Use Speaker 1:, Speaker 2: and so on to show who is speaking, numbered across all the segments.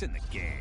Speaker 1: in the game.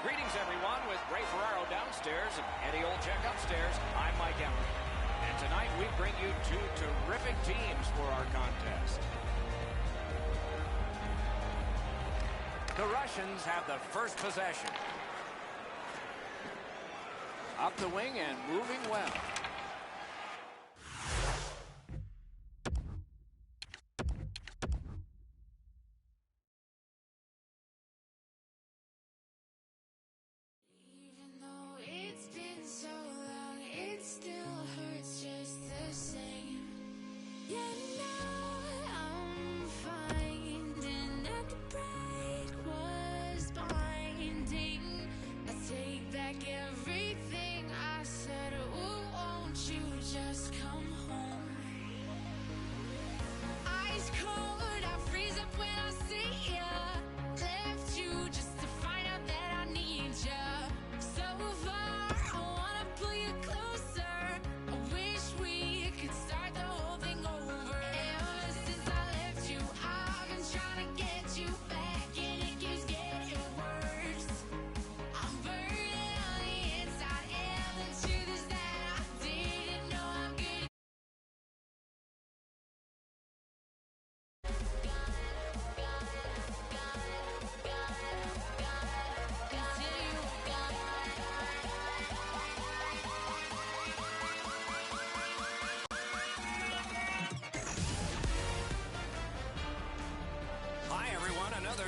Speaker 1: Greetings, everyone, with Ray Ferraro downstairs and Eddie Olczyk upstairs. I'm Mike Emrick. And tonight we bring you two terrific teams for our contest. The Russians have the first possession. Up the wing and moving well.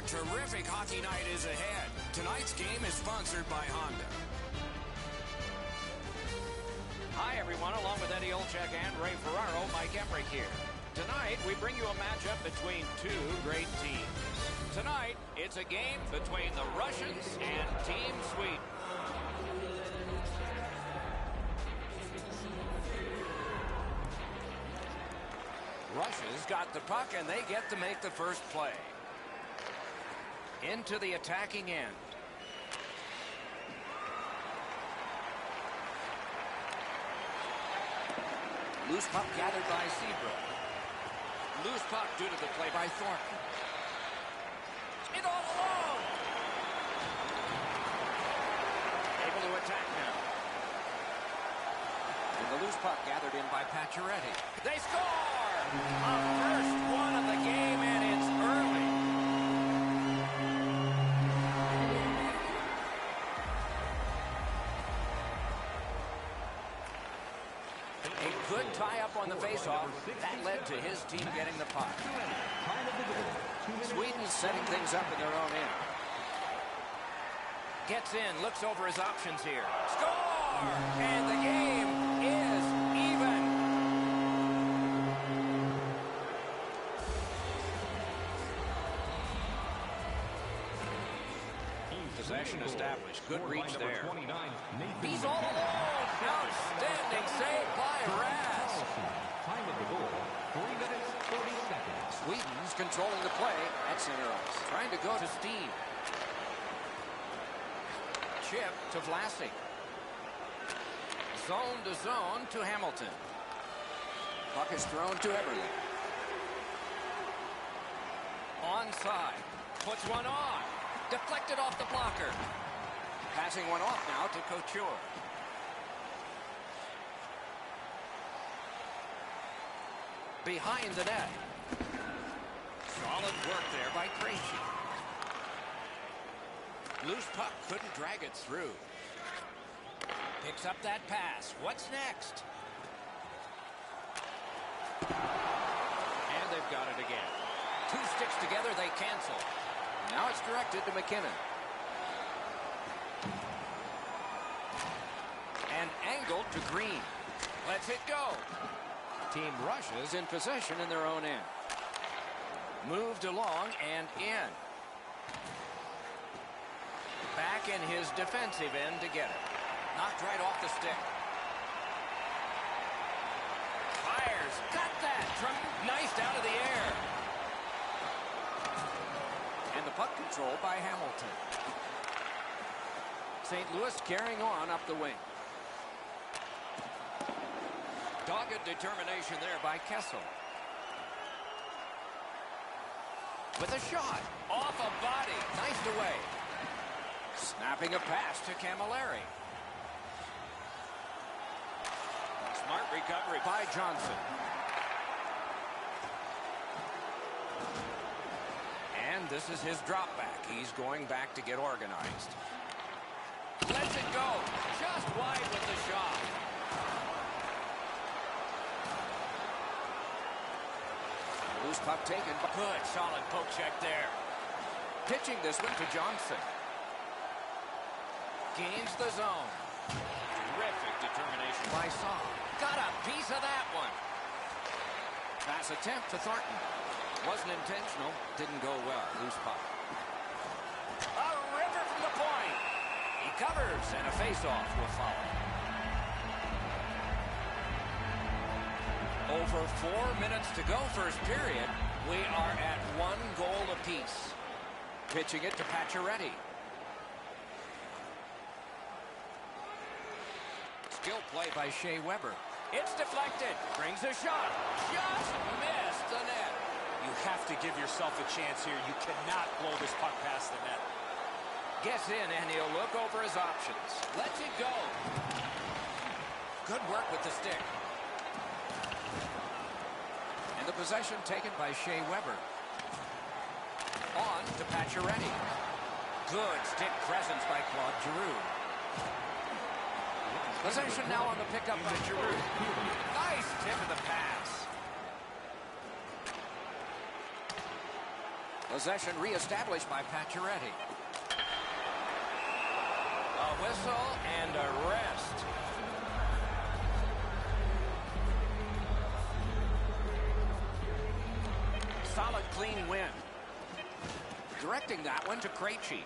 Speaker 1: Terrific hockey night is ahead. Tonight's game is sponsored by Honda. Hi, everyone. Along with Eddie Olczyk and Ray Ferraro, Mike Emrick here. Tonight, we bring you a matchup between two great teams. Tonight, it's a game between the Russians and Team Sweden. Russia's got the puck, and they get to make the first play. Into the attacking end. Loose puck gathered by Seabrook. Loose puck due to the play by Thornton. It all alone. Able to attack now. And the loose puck gathered in by Pacioretty. They score! A first one of the game, and it's early. A good tie-up on the faceoff. That led to his team getting the puck. Sweden's setting things up in their own end. Gets in, looks over his options here. Score! And the game is even. Possession established. Good reach there. He's all alone. Outstanding save by Rask.
Speaker 2: Time of the goal, 3 minutes, 30 seconds.
Speaker 1: Sweden's controlling the play at center ice. Trying to go to Steve. Chip to Vlasic. Zone to zone to Hamilton. Puck is thrown to Eberle. Onside. Puts one on. Deflected off the blocker. Passing one off now to Couture. Behind the net. Solid work there by Krejci. Loose puck, couldn't drag it through. Picks up that pass. What's next? And they've got it again. Two sticks together, they cancel. Now it's directed to McKinnon. And angled to Green. Lets it go. Team rushes in possession in their own end. Moved along and in. Back in his defensive end to get it. Knocked right off the stick. Fires. Got that. Knifed out of the air. And the puck control by Hamilton. St. Louis carrying on up the wing. Dogged determination there by Kessel. With a shot. Off a body. Knifed away. Snapping a pass to Camilleri. Smart recovery by Johnson. And this is his drop back. He's going back to get organized. Lets it go. Just wide with the shot. Loose puck taken. Good, solid poke check there. Pitching this one to Johnson. Gains the zone. Terrific determination by Saul. Got a piece of that one. Pass attempt to Thornton. Wasn't intentional. Didn't go well. Loose puck. A river from the point. He covers, and a face-off will follow. Over 4 minutes to go first period. We are at 1 goal apiece. Pitching it to Pacioretty. Skill play by Shea Weber. It's deflected. Brings a shot. Just missed the net.
Speaker 3: You have to give yourself a chance here. You cannot blow this puck past the net.
Speaker 1: Gets in, and he'll look over his options. Lets it go. Good work with the stick. And the possession taken by Shea Weber. On to Pacioretty. Good stick presence by Claude Giroux. Possession now on the pickup by Giroux. Nice tip of the pass. Possession reestablished by Pacioretty. A whistle and a rest. Solid, clean win. Directing that one to Krejci.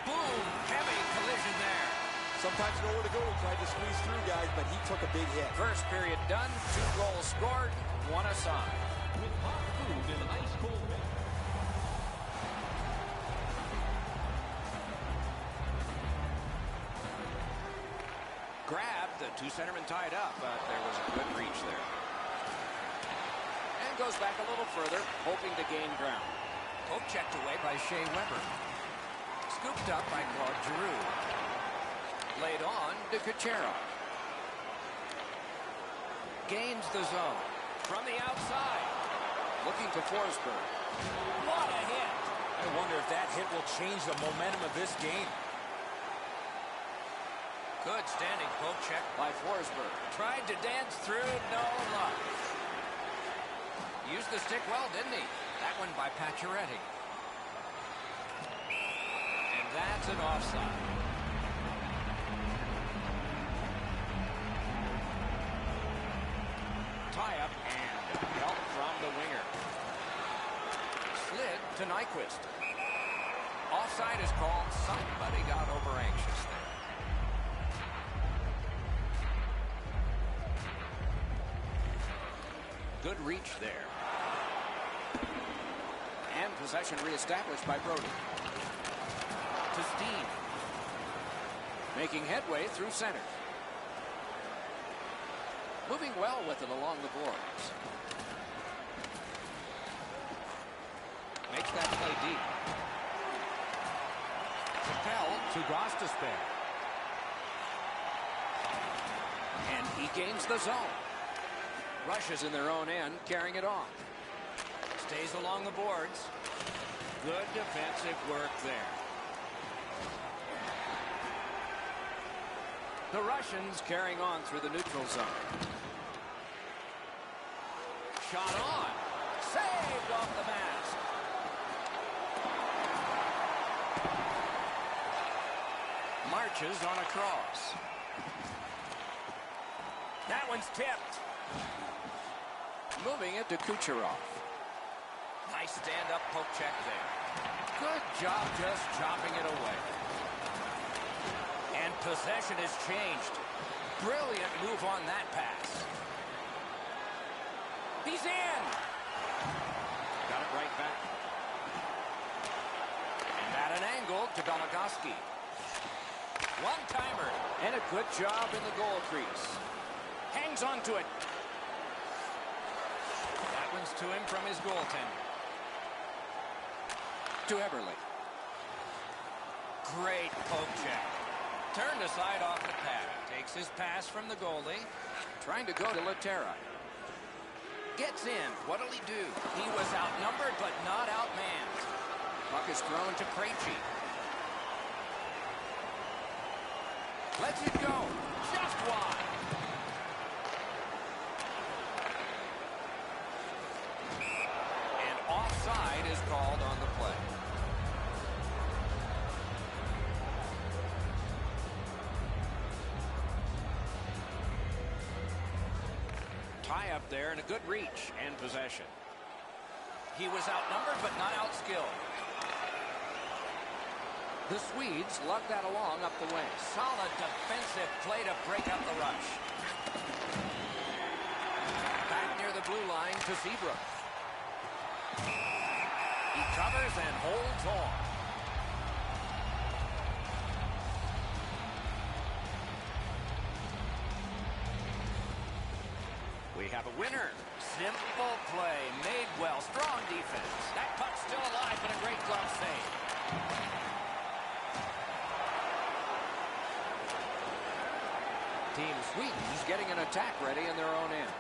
Speaker 1: Boom! Heavy collision there.
Speaker 4: Sometimes you know where to go. Tried to squeeze through, guys, but he took a big hit.
Speaker 1: First period done. 2 goals scored. 1 aside.
Speaker 2: With hot food and ice cold milk.
Speaker 1: Grabbed. The 2 centermen tied up, but there was a good reach there. And goes back a little further, hoping to gain ground. Poke checked away by Shea Weber. Scooped up by Claude Giroux. Laid on to Kucherov. Gains the zone. From the outside. Looking to Forsberg. What a hit.
Speaker 3: I wonder if that hit will change the momentum of this game.
Speaker 1: Good standing poke check by Forsberg. Tried to dance through, no luck. Used the stick well, didn't he? That one by Pacioretty. And That's an offside. Tie-up and help from the winger. Slid to Nyquist. Offside is called. Somebody got over anxious there. Good reach there. And possession reestablished by Brody. To Steen. Making headway through center. Moving well with it along the boards. Makes that play deep. Capel to Gostisbehere. And he gains the zone. Rushes in their own end, carrying it on. Stays along the boards. Good defensive work there. The Russians carrying on through the neutral zone. Shot on. Saved off the mask. Marches on a cross. That one's tipped. Moving it to Kucherov. Nice stand-up poke check there. Good job just chopping it away. And possession has changed. Brilliant move on that pass. He's in. Got it right back. And at an angle to Goligoski. One-timer. And a good job in the goal crease. Hangs on to it. That one's to him from his goaltender. To Eberle. Great poke check. Turned aside off the pad. Takes his pass from the goalie. Trying to go to Laterra. Gets in. What'll he do? He was outnumbered but not outmanned. Puck is thrown to Krejci. Lets it go. Just wide. And offside is called on the play. Tie up there and a good reach and possession. He was outnumbered but not outskilled. The Swedes lug that along up the wing. Solid defensive play to break up the rush. Back near the blue line to Seabrook. He covers and holds on. We have a winner. Simple play, made well, strong defense. That puck's still alive, but a great glove save. Team Sweden's getting an attack ready in their own end.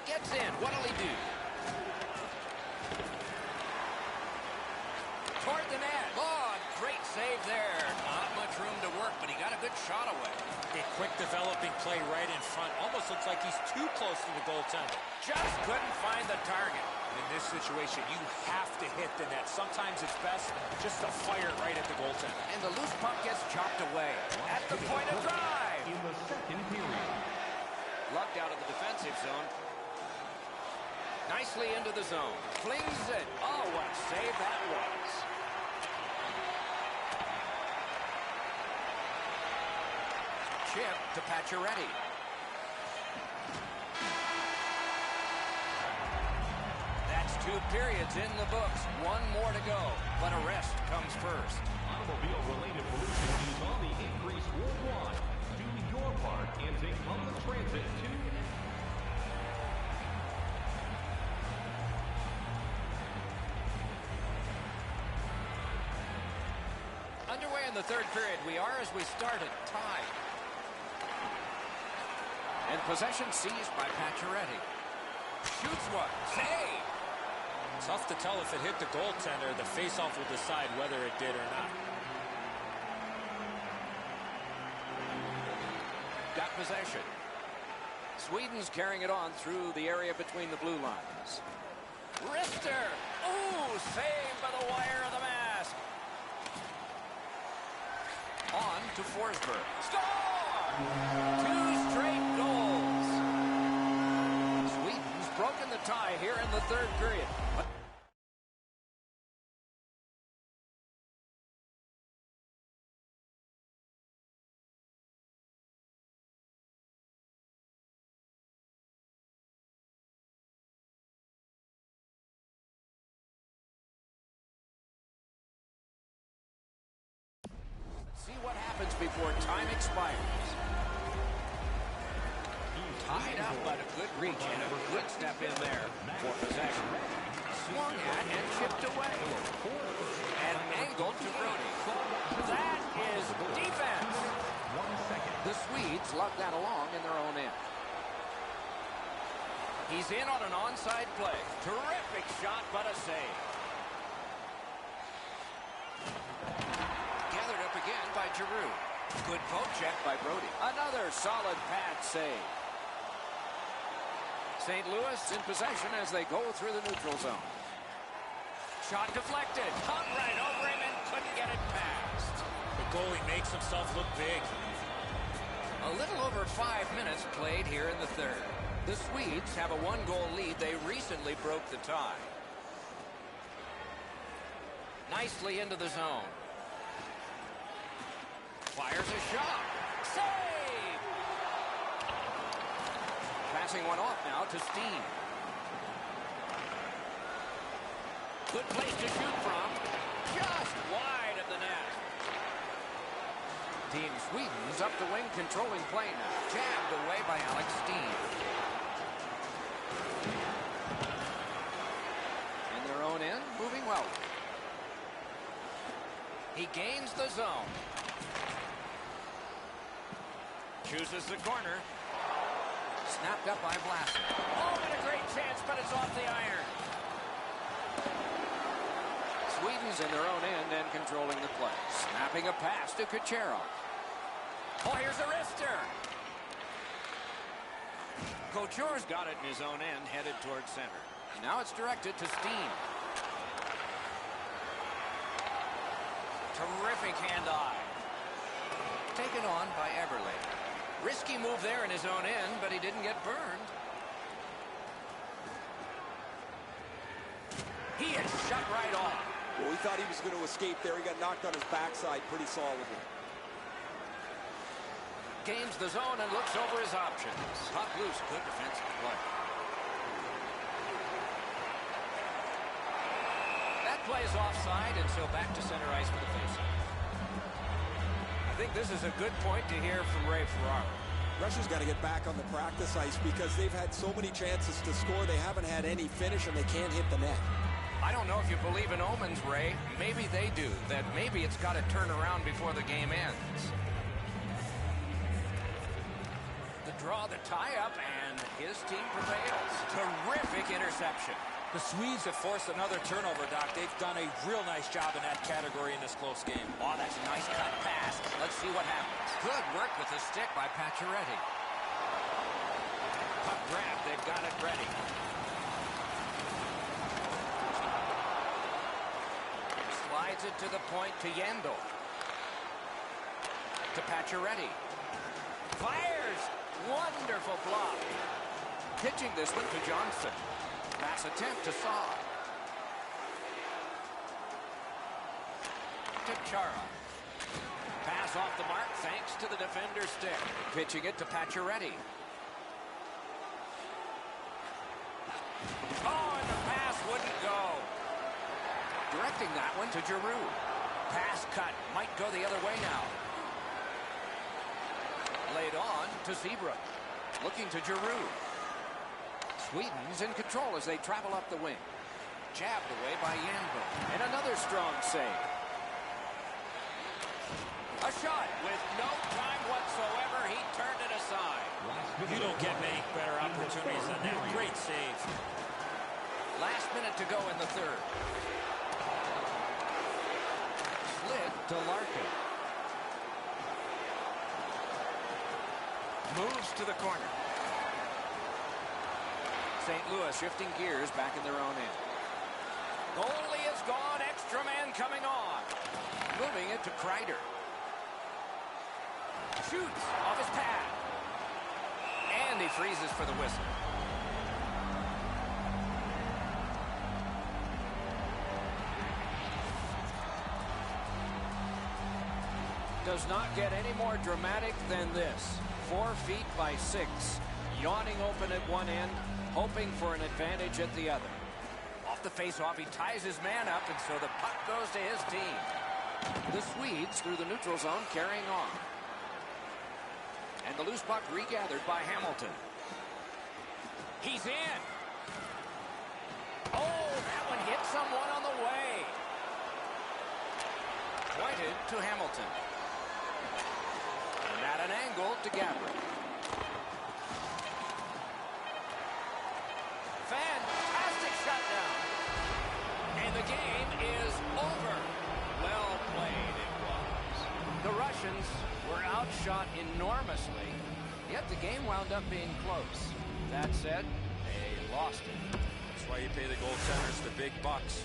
Speaker 1: Gets in. What'll he do? Toward the net. Oh, great save there. Not much room to work, but he got a good shot away.
Speaker 3: A quick developing play right in front. Almost looks like he's too close to the goaltender.
Speaker 1: Just couldn't find the target.
Speaker 3: In this situation, you have to hit the net. Sometimes it's best just to fire it right at the goaltender.
Speaker 1: And the loose puck gets chopped away. At the point of drive.
Speaker 2: In the second period.
Speaker 1: Lugged out of the defensive zone. Nicely into the zone. Flings it. Oh, what a save that was. Chip to Pacioretty. That's 2 periods in the books. 1 more to go. But a rest comes first.
Speaker 2: Automobile-related pollution is on the increase worldwide. Do your part and take public transit to...
Speaker 1: Underway in the 3rd period. We are, as we started, tied. And possession seized by Pacioretty. Shoots one. Save.
Speaker 3: Tough to tell if it hit the goaltender. The faceoff will decide whether it did or not.
Speaker 1: Got possession. Sweden's carrying it on through the area between the blue lines. Rister. Ooh, saved by the wire of the mask. to Forsberg. Score! 2 straight goals. Sweden's broken the tie here in the third period. See what happens before time expires. Tied up, but a good reach and a good step in there for possession. Swung at and chipped away. And angled to Brody. That is defense. The Swedes lug that along in their own end. He's in on an onside play. Terrific shot, but a save. Gathered up again by Giroux. Good poke check by Brody. Another solid pad save. St. Louis in possession as they go through the neutral zone. Shot deflected. Hung right over him and couldn't get it past.
Speaker 3: The goalie makes himself look big.
Speaker 1: A little over 5 minutes played here in the third. The Swedes have a 1-goal lead. They recently broke the tie. Nicely into the zone. Fires a shot. Save! Passing one off now to Steen. Good place to shoot from. Just wide of the net. Team Sweden's up the wing, controlling play now. Jabbed away by Alex Steen. In their own end, moving well. He gains the zone. Chooses the corner. Snapped up by Vlasic. Oh, and a great chance, but it's off the iron. Sweden's in their own end and controlling the play. Snapping a pass to Kucherov. Oh, here's a wrister. Couture's got it in his own end, headed towards center. Now it's directed to Steen. Terrific hand-eye. Taken on by Eberle. Risky move there in his own end, but he didn't get burned. He is shut right off.
Speaker 4: Well, we thought he was going to escape there. He got knocked on his backside pretty solidly.
Speaker 1: Gains the zone and looks over his options. Puck loose. Good defensive play. That play is offside, and so back to center ice for the faceoff. I think this is a good point to hear from Ray Ferraro.
Speaker 4: Russia's got to get back on the practice ice because they've had so many chances to score. They haven't had any finish, and they can't hit the net.
Speaker 1: I don't know if you believe in omens, Ray. Maybe they do. That maybe it's got to turn around before the game ends. The draw, the tie-up, and his team prevails. Terrific interception.
Speaker 3: The Swedes have forced another turnover, Doc. They've done a real nice job in that category in this close game.
Speaker 1: Oh, that's a nice cut pass. Let's see what happens. Good work with the stick by Pacioretty. Puck grab. They've got it ready. Slides it to the point to Yandel. To Pacioretty. Fires. Wonderful block. Pitching this one to Johnson. Pass attempt to Saw. To Chara. Pass off the mark thanks to the defender's stick. Pitching it to Pacioretty. Oh, and the pass wouldn't go. Directing that one to Giroux. Pass cut. Might go the other way now. Laid on to Zebra. Looking to Giroux. Sweden's in control as they travel up the wing. Jabbed away by Yandel. And another strong save. A shot with no time whatsoever. He turned it aside.
Speaker 3: You don't get many better opportunities than that. Great save.
Speaker 1: Last minute to go in the third. Slid to Larkin. Moves to the corner. St. Louis shifting gears back in their own end. Goalie is gone. Extra man coming on. Moving it to Kreider. shoots off his pad. And he freezes for the whistle. Does not get any more dramatic than this. 4 feet by 6. Yawning open at one end, hoping for an advantage at the other. Off the face-off, he ties his man up, and so the puck goes to his team. The Swedes through the neutral zone carrying on. And the loose puck regathered by Hamilton. He's in. Oh, that one hit someone on the way. Pointed to Hamilton. And at an angle to Gabriel. Fantastic shutdown. And the game is over. Well played it was. The Russians were outshot enormously, yet the game wound up being close. That said, they lost it.
Speaker 3: That's why you pay the goaltenders the big bucks.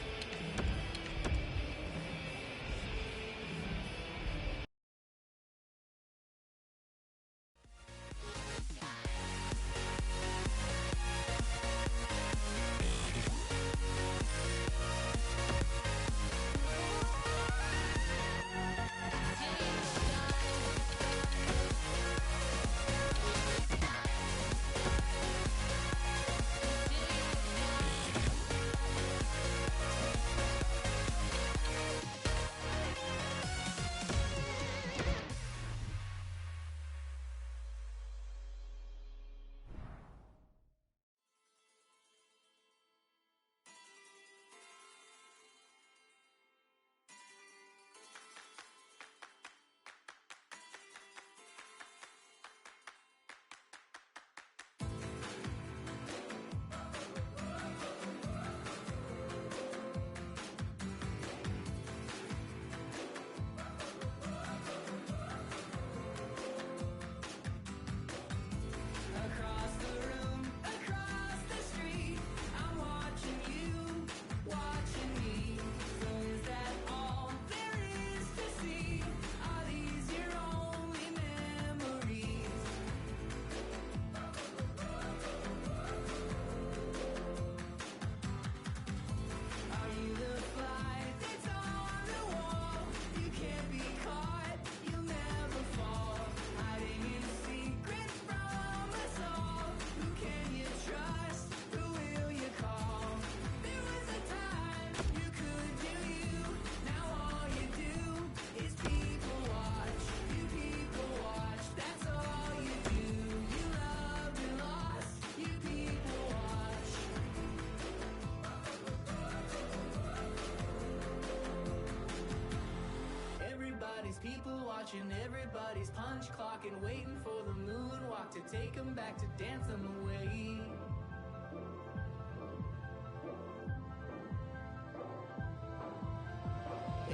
Speaker 5: Everybody's punch clock and waiting for the moonwalk to take them back to dance them away.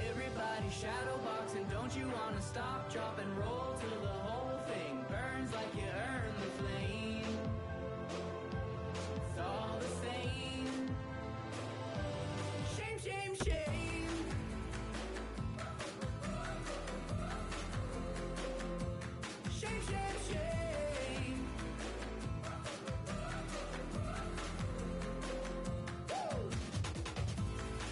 Speaker 5: Everybody shadow boxing, don't you wanna stop, drop and roll till the whole thing burns like you earned the flame. It's all the same. Shame, shame, shame. Shame, shame, shame. Woo!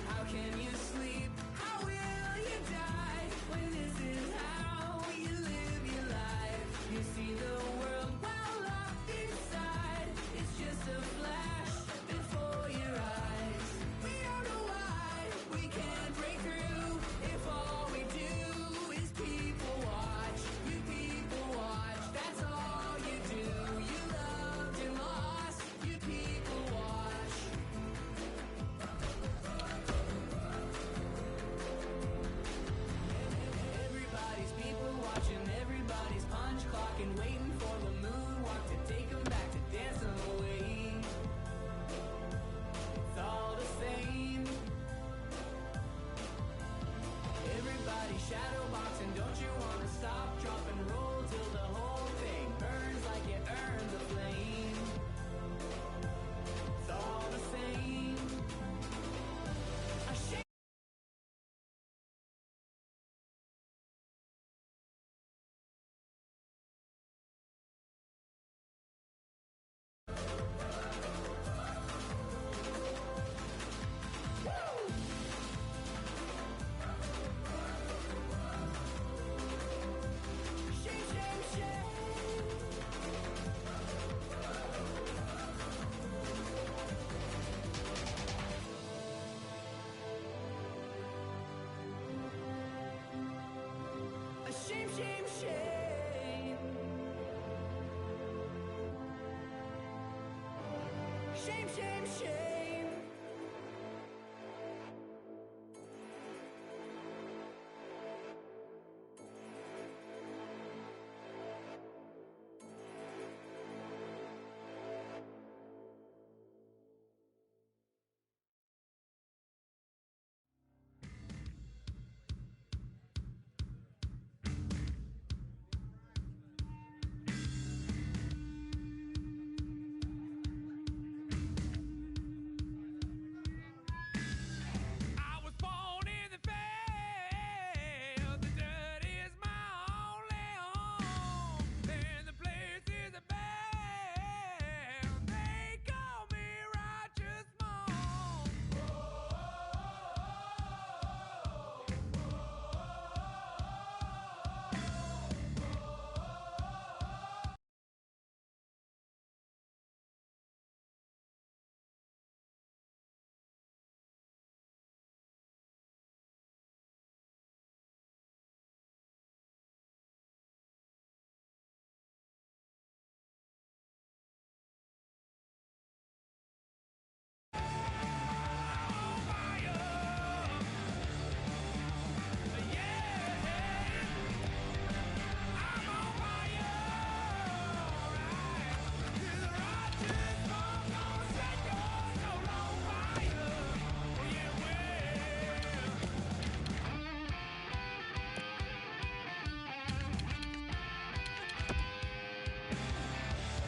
Speaker 5: How can you sleep? How will you die when this is how you live your life? You see the world while locked inside. It's just a flash before your eyes. We don't know why we can't break through if all we do is people watch. You people watch, that's all you do. You loved and lost, you people watch. Everybody's people watching, everybody's punch clock and waiting for the moonwalk to take them back to dance them away. It's all the same. Everybody shadow boxing, don't you wanna stop, drop and roll till the whole thing burns like you earned the flame. It's all the same. A shame. Shame, shame, shame. Shame, shame, shame. I was born in the field. The dirt is my only home. And the place is a band. They call me Righteous Mom.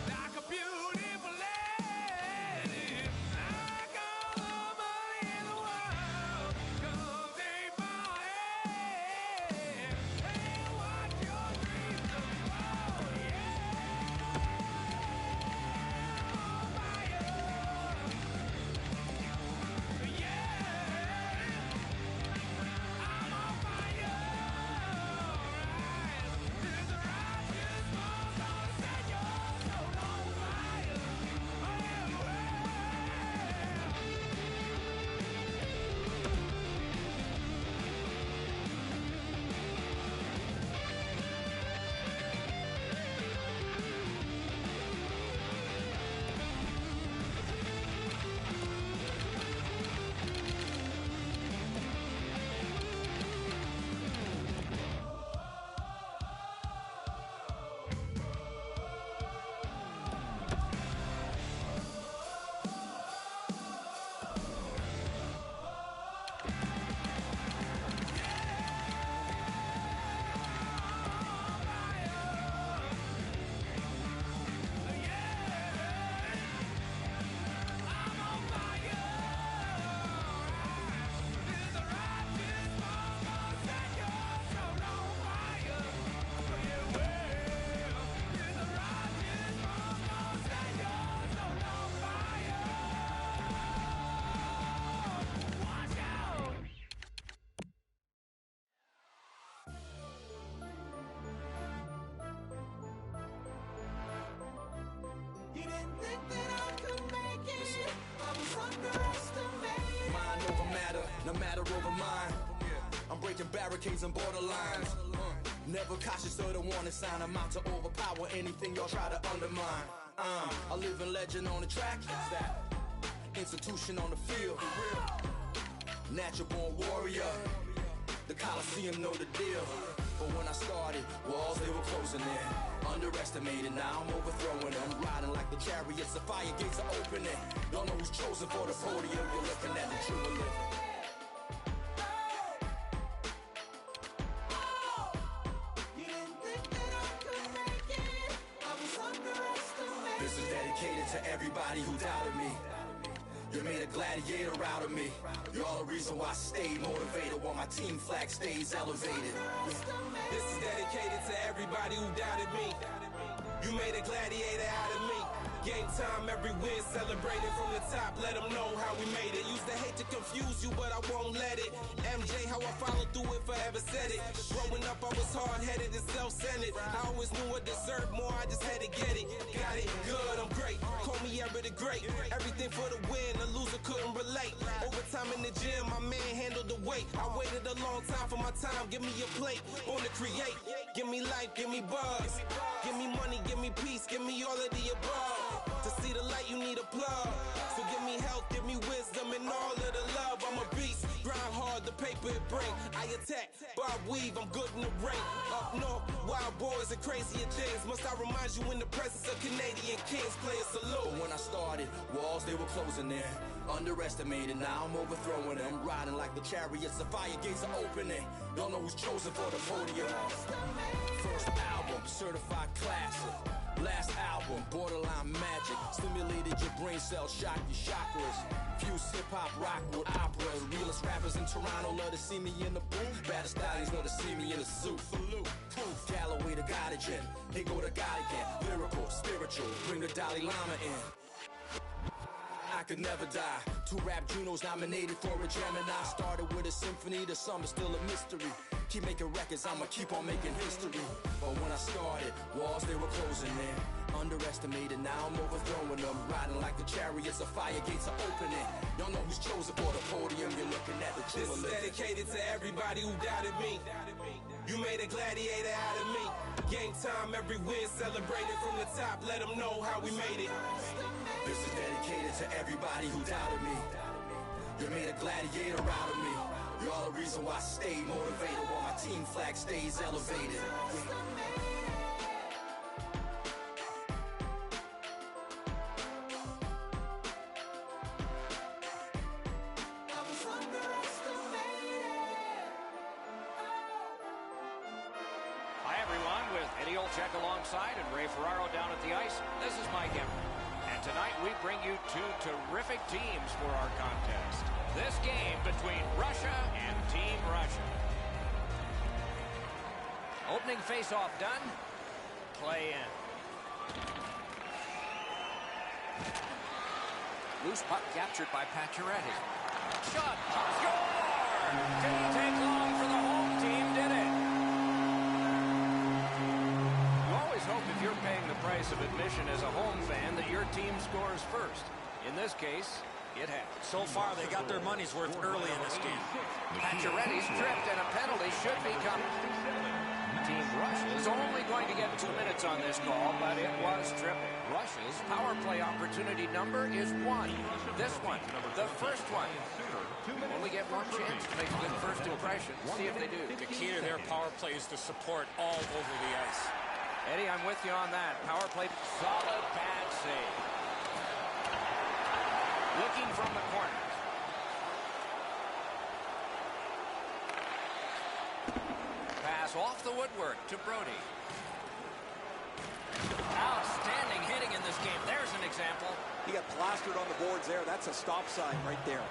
Speaker 5: Like a beautiful lady, I got all the money in the world. Come take my hand and watch your dreams unfold. Yeah, on fire. Yeah, I'm on fire. Right to the righteous one's gonna set your soul on fire. Oh, yeah. You didn't think that I could make it. I was underestimated.
Speaker 6: Mind over matter, no matter over mind. I'm breaking barricades and borderlines. Never cautious of the warning sign. I'm out to overpower anything y'all try to undermine. A living legend on the track. That institution on the field. Natural born warrior. The Coliseum know the deal. But when I started, walls they were closing in. Underestimated, now I'm overthrowing them. Riding like the chariots, the fire gates are opening. Y'all know who's chosen for the podium. You're looking at the true living.
Speaker 5: You didn't think that I could make it. I was underestimated.
Speaker 6: This is dedicated to everybody who doubted me. You made a gladiator out of me. You're all the reason why I stay motivated, while my team flag stays elevated. This is dedicated to everybody who doubted me. You made a gladiator out of me. Game time, every win celebrated from the top. Let them know how we made it. Used to hate to confuse you, but I won't let it. MJ, how I followed through it, forever said it. Growing up, I was hard-headed and self-centered. I always knew I deserved more, I just had to get it. Got it, good, I'm great. Call me ever the great. Everything for the win, a loser couldn't relate. Overtime in the gym, my man handled the weight. I waited a long time for my time, give me a plate. Born to create, give me life, give me buzz. Give me money, give me peace, give me all of the above. To see the light, you need a plug. So give me health, give me wisdom, and all of the love. I'm a beast, grind hard, the paper it bring. I attack, Bob Weave, I'm good in the ring. Up north, wild boys and crazier things. Must I remind you in the presence of Canadian kings, play a salute. But when I started, walls, they were closing in. Underestimated, now I'm overthrowing them. Riding like the chariots, the fire gates are opening. Don't know who's chosen for the podium. First album, certified classic. Last album, borderline magic. Stimulated your brain cells, shocked your chakras. Fuse hip-hop, rock with opera. Realest rappers in Toronto love to see me in the booth. Baddest stallions love to see me in a suit. Proof, Galloway the God again. Here go the God again. Lyrical, spiritual, bring the Dalai Lama in. I could never die. 2 rap Junos nominated for a Gemini. Started with a symphony, the sum is still a mystery. Keep making records, I'ma keep on making history. But when I started, walls they were closing in. Underestimated, now I'm overthrowing them. Riding like the chariots, the fire gates are opening. Y'all know who's chosen for the podium, you're looking at the This is dedicated to everybody who doubted me. You made a gladiator out of me. Game time, every win celebrated from the top. Let them know how we made it. This is dedicated to everybody who doubted me. You made a gladiator out of me. You're all the reason why I stay motivated, while my team flag stays elevated.
Speaker 1: Hi, everyone, with Eddie Olczyk alongside and Ray Ferraro down at the ice. This is Mike Emmer. And tonight we bring you 2 terrific teams for our contest. This game between Russia and Team Russia. Opening face-off done. Play in. Loose puck captured by Pacioretty. Shot. Score! Didn't take long for the home team, did it? You always hope if you're paying the price of admission as a home fan that your team scores first. In this case, it has.
Speaker 3: So far, they got their money's worth early in this game.
Speaker 1: Pacioretty's tripped, and a penalty should be coming. Team Russia is only going to get 2 minutes on this call, but it was tripping. Russia's power play opportunity number is 1. This one, the first one. Only get one chance to make a good first impression. See if they do.
Speaker 3: The key to their power play is to support all over the ice.
Speaker 1: Eddie, I'm with you on that. Power play, solid pad save. Looking from the corner. Pass off the woodwork to Brody. Outstanding hitting in this game. There's an example.
Speaker 4: He got plastered on the boards there. That's a stop sign right there.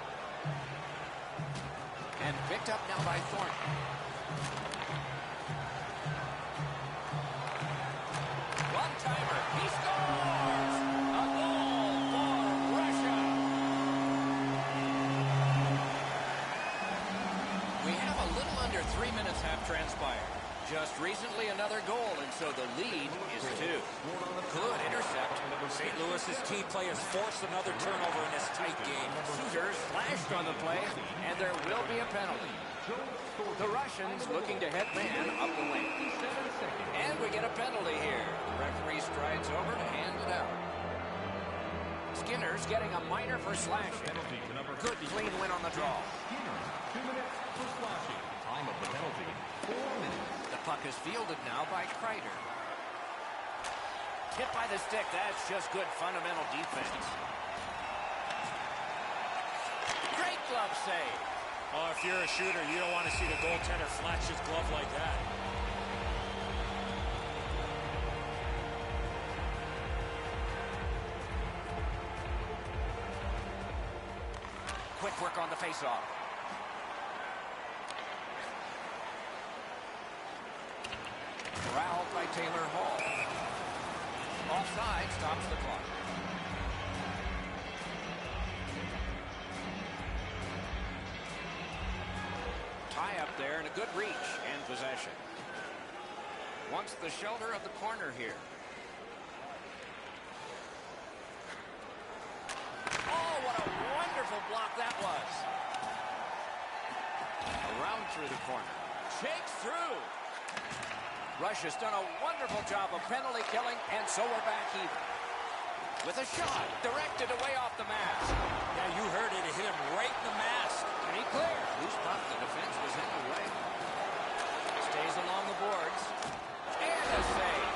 Speaker 1: And picked up now by Thornton. One-timer. He scores! A goal for Russia. We have a little under 3 minutes have transpired. Just recently another goal, and so the lead is 2. Good intercept.
Speaker 3: St. Louis's key players forced another turnover in this tight game.
Speaker 1: Suitors flashed on the play, and there will be a penalty. The Russians looking to head man up the lane. And we get a penalty here. The referee strides over to hand it out. Skinner's getting a minor for slashing. Good clean win on the draw.
Speaker 2: 2 minutes for slashing. Time of the penalty, 4 minutes.
Speaker 1: The puck is fielded now by Kreider. Hit by the stick. That's just good fundamental defense. Great glove save.
Speaker 3: Oh, if you're a shooter, you don't want to see the goaltender flash his glove like that.
Speaker 1: Quick work on the faceoff. Corralled by Taylor Hall. Offside stops the clock. Tie up there and a good reach and possession. Wants the shoulder of the corner here. Oh, what a wonderful block that was. Around through the corner. Shakes through. Russia's done a wonderful job of penalty killing, and so we're back even. With a shot directed away off the mask.
Speaker 3: Yeah, you heard it. It hit him right in the mask.
Speaker 1: And he cleared. Loose puck. The defense was in the way. Stays along the boards. And a save.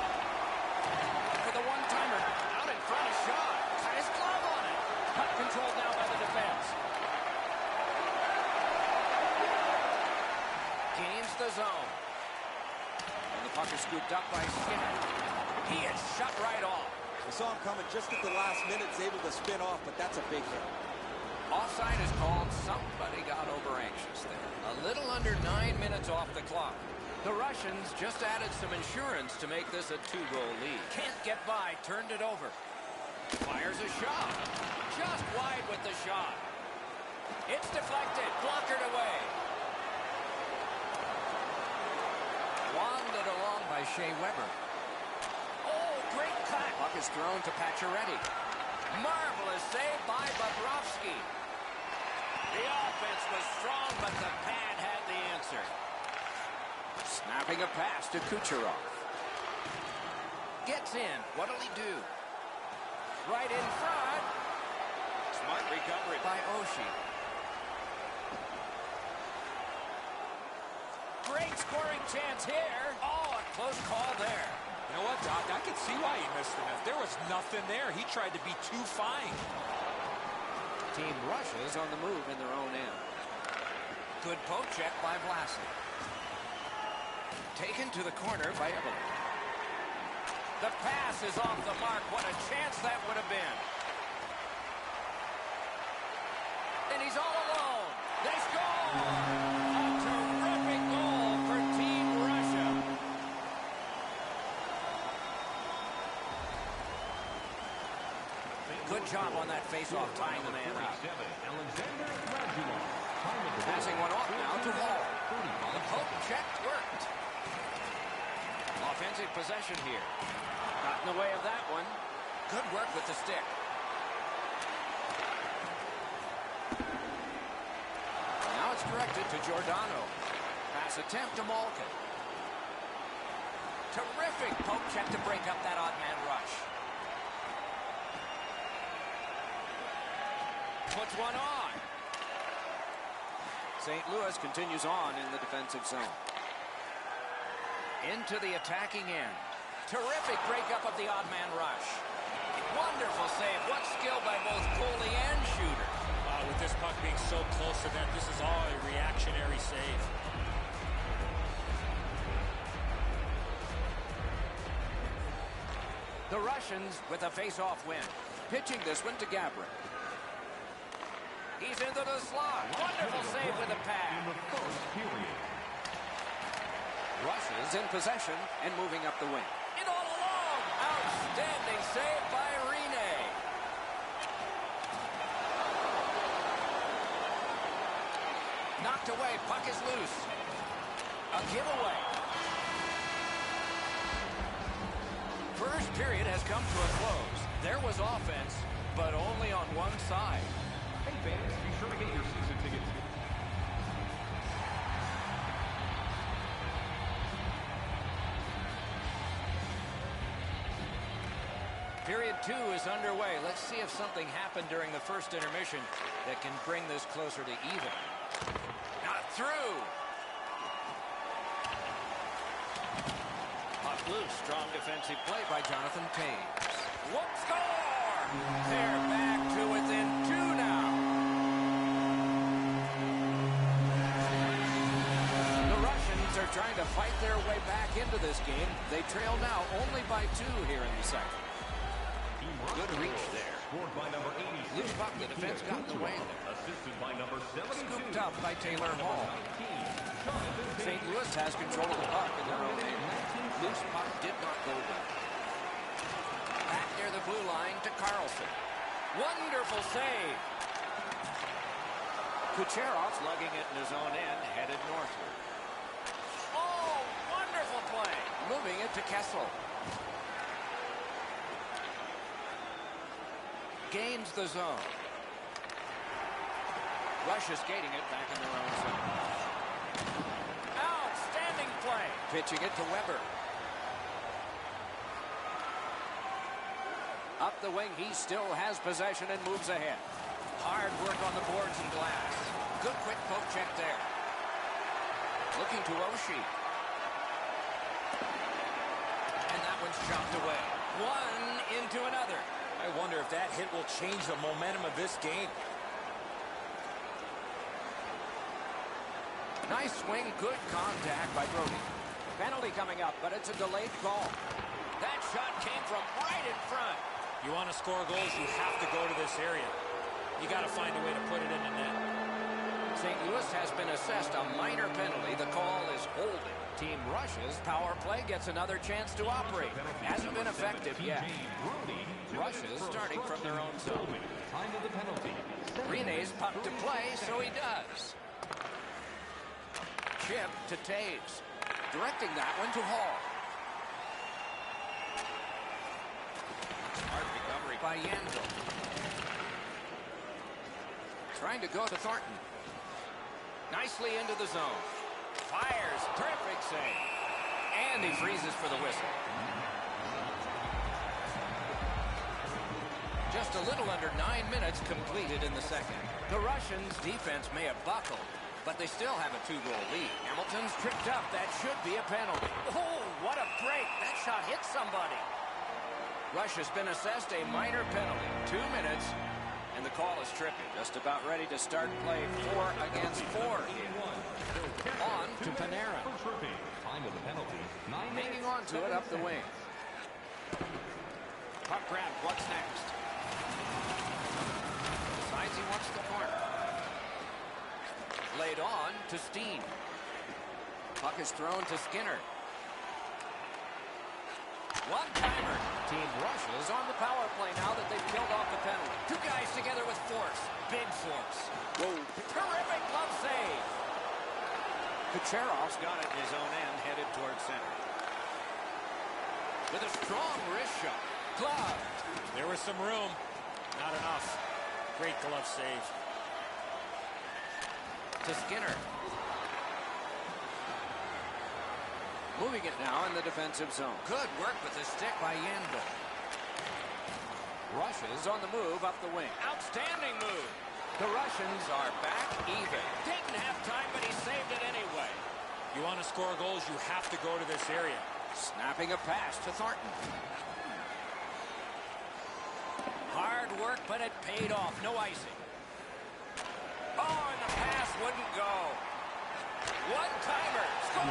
Speaker 1: For the one-timer. Out in front of Shaw. Got his glove on it. Puck controlled now by the defense. Gains the zone. And the puck is scooped up by Skinner. He is shut right off.
Speaker 4: We saw him coming just at the last minute. He's able to spin off, but that's a big hit.
Speaker 1: Offside is called. Somebody got over anxious there. A little under 9 minutes off the clock. The Russians just added some insurance to make this a 2-goal lead. Can't get by. Turned it over. Fires a shot. Just wide with the shot. It's deflected. Blockered away. Wandered along by Shea Weber. Oh, great cut. Puck is thrown to Pacioretty. Marvelous save by Bobrovsky. The offense was strong, but the pad had the answer. Snapping a pass to Kucherov. Gets in. What'll he do? Right in front. Smart recovery by Oshie. Great scoring chance here. Oh, a close call there.
Speaker 3: You know what, Doc? I can see why he missed him. If there was nothing there, he tried to be too fine.
Speaker 1: Team Russia's on the move in their own end. Good poke check by Vlasic. Taken to the corner by Evelyn. The pass is off the mark. What a chance that would have been. And he's all alone. They score! A terrific goal for Team Russia. Good job on that face-off, tying the man up. Passing one off now to Wall. The poke check worked. Offensive possession here. Got in the way of that one. Good work with the stick. Now it's directed to Giordano. Pass attempt to Malkin. Terrific poke check to break up that odd man rush. Puts one on. St. Louis continues on in the defensive zone. Into the attacking end. Terrific breakup of the odd man rush. Wonderful save. What skill by both goalie and shooter.
Speaker 3: With this puck being so close to them, this is all a reactionary save.
Speaker 1: The Russians with a face-off win. Pitching this one to Gabriel. He's into the slot. Wonderful save with a pad. Russia's in possession and moving up the wing. It all along. Outstanding save by Rene. Knocked away. Puck is loose. A giveaway. First period has come to a close. There was offense, but only on one side.
Speaker 2: Hey fans, be sure to get your season tickets.
Speaker 1: Period 2 is underway. Let's see if something happened during the first intermission that can bring this closer to even. Not through. Puck loose. Strong defensive play by Jonathan Toews. What score? They're back to within 2 now. The Russians are trying to fight their way back into this game. They trail now only by 2 here in the second. Good reach there.
Speaker 2: Scored by number 86.
Speaker 1: Loose puck. The defense got in the way there.
Speaker 2: Assisted by number 72.
Speaker 1: Scooped up by Taylor Hall. St. Louis has control of the puck in their own end. Loose puck did not go well. near the blue line to Carlson. Wonderful save. Kucherov's lugging it in his own end, headed northward. Oh, wonderful play. Moving it to Kessel. Gains the zone. Russia skating it back in their own zone. Outstanding play. Pitching it to Weber. Up the wing, he still has possession and moves ahead. Hard work on the boards and glass. Good quick poke check there. Looking to Oshie. And that one's chopped away. One into another.
Speaker 3: I wonder if that hit will change the momentum of this game.
Speaker 1: Nice swing, good contact by Brody. Penalty coming up, but it's a delayed call. That shot came from right in front.
Speaker 3: You want to score goals, you have to go to this area. You got to find a way to put it in the net.
Speaker 1: St. Louis has been assessed a minor penalty. The call is holding. Team Russia's power play gets another chance to operate. Hasn't been effective yet. Russia's starting from their own zone.
Speaker 2: Time of the penalty.
Speaker 1: Rene's puck to play, so he does. Chip to Taves. Directing that one to Hall. Hard recovery by Yandel. Trying to go to Thornton. Nicely into the zone. Fires. Terrific save. And he freezes for the whistle. Just a little under 9 minutes completed in the second. The Russians' defense may have buckled, but they still have a 2-goal lead. Hamilton's tripped up. That should be a penalty. Oh, what a break. That shot hit somebody. Russia's been assessed a minor penalty. 2 minutes, and the call is tripping. Just about ready to start play 4 against 4 here. On to Panarin.
Speaker 2: Time of the penalty. 9
Speaker 1: Hanging on to it up the wing. Puck grab. What's next? Decides he wants the corner. Laid on to Steen. Puck is thrown to Skinner. One-timer. Team Russia's on the power play now that they've killed off the penalty. Two guys together with force. Big force. Whoa. Terrific glove save. Kucherov's got it in his own end, headed towards center. With a strong wrist shot. Glove.
Speaker 3: There was some room. Not enough. Great glove save.
Speaker 1: To Skinner. Moving it now in the defensive zone. Good work with the stick by Yandel. Russia's on the move up the wing. Outstanding move. The Russians are back even. Didn't have time, but he saved it anyway.
Speaker 3: You want to score goals, you have to go to this area.
Speaker 1: Snapping a pass to Thornton. Hard work, but it paid off. No icing. Oh, and the pass wouldn't go. One-timer. Score!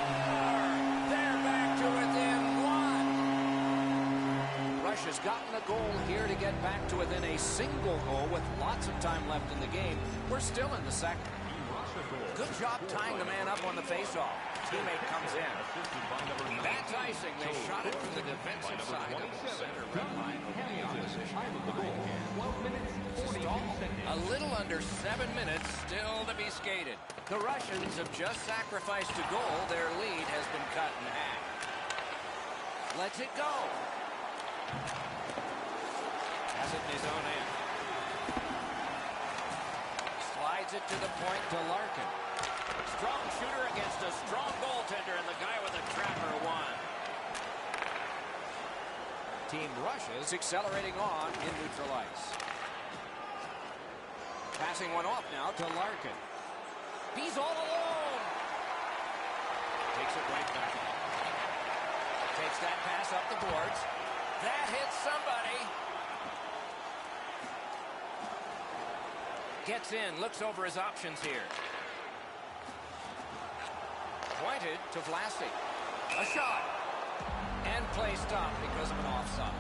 Speaker 1: They're back to within 1. Russia's gotten a goal here to get back to within a single goal with lots of time left in the game. We're still in the second. Good job tying the man up on the faceoff. Teammate comes in. That's icing. They shot it from the defensive side of the center red line over the opposition. A little under 7 minutes still to be skated. The Russians have just sacrificed a goal. Their lead has been cut in half. Lets it go. Has it in his own end. Slides it to the point to Larkin. Strong shooter against a strong goaltender, and the guy with a trapper won. Team Russia's accelerating on in neutral ice. Passing one off now to Larkin. He's all alone. Takes it right back. Takes that pass up the boards. That hits somebody. Gets in, looks over his options here. Pointed to Vlasic. A shot. And play stopped because of an offside.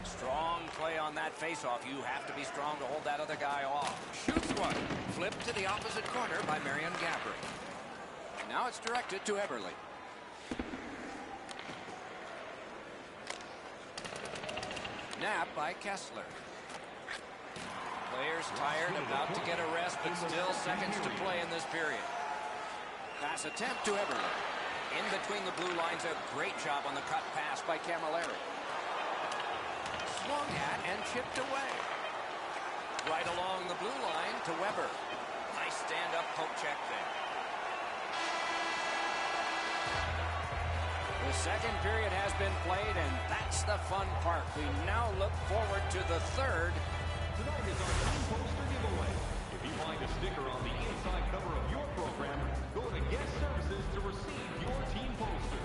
Speaker 1: Strong play on on that faceoff. You have to be strong to hold that other guy off. Shoots one. Flipped to the opposite corner by Marion Gaborik. Now it's directed to Eberle. Nap by Kessler. Players tired, about to get a rest, but still seconds to play in this period. Pass attempt to Eberle. In between the blue lines, a great job on the cut pass by Camilleri. Swung at and chipped away. Right along the blue line to Weber. Nice stand-up poke check there. The second period has been played, and that's the fun part. We now look forward to the third.
Speaker 2: Tonight is our team poster giveaway. If you find a sticker on the inside cover of your program, go to Guest Services to receive your team poster.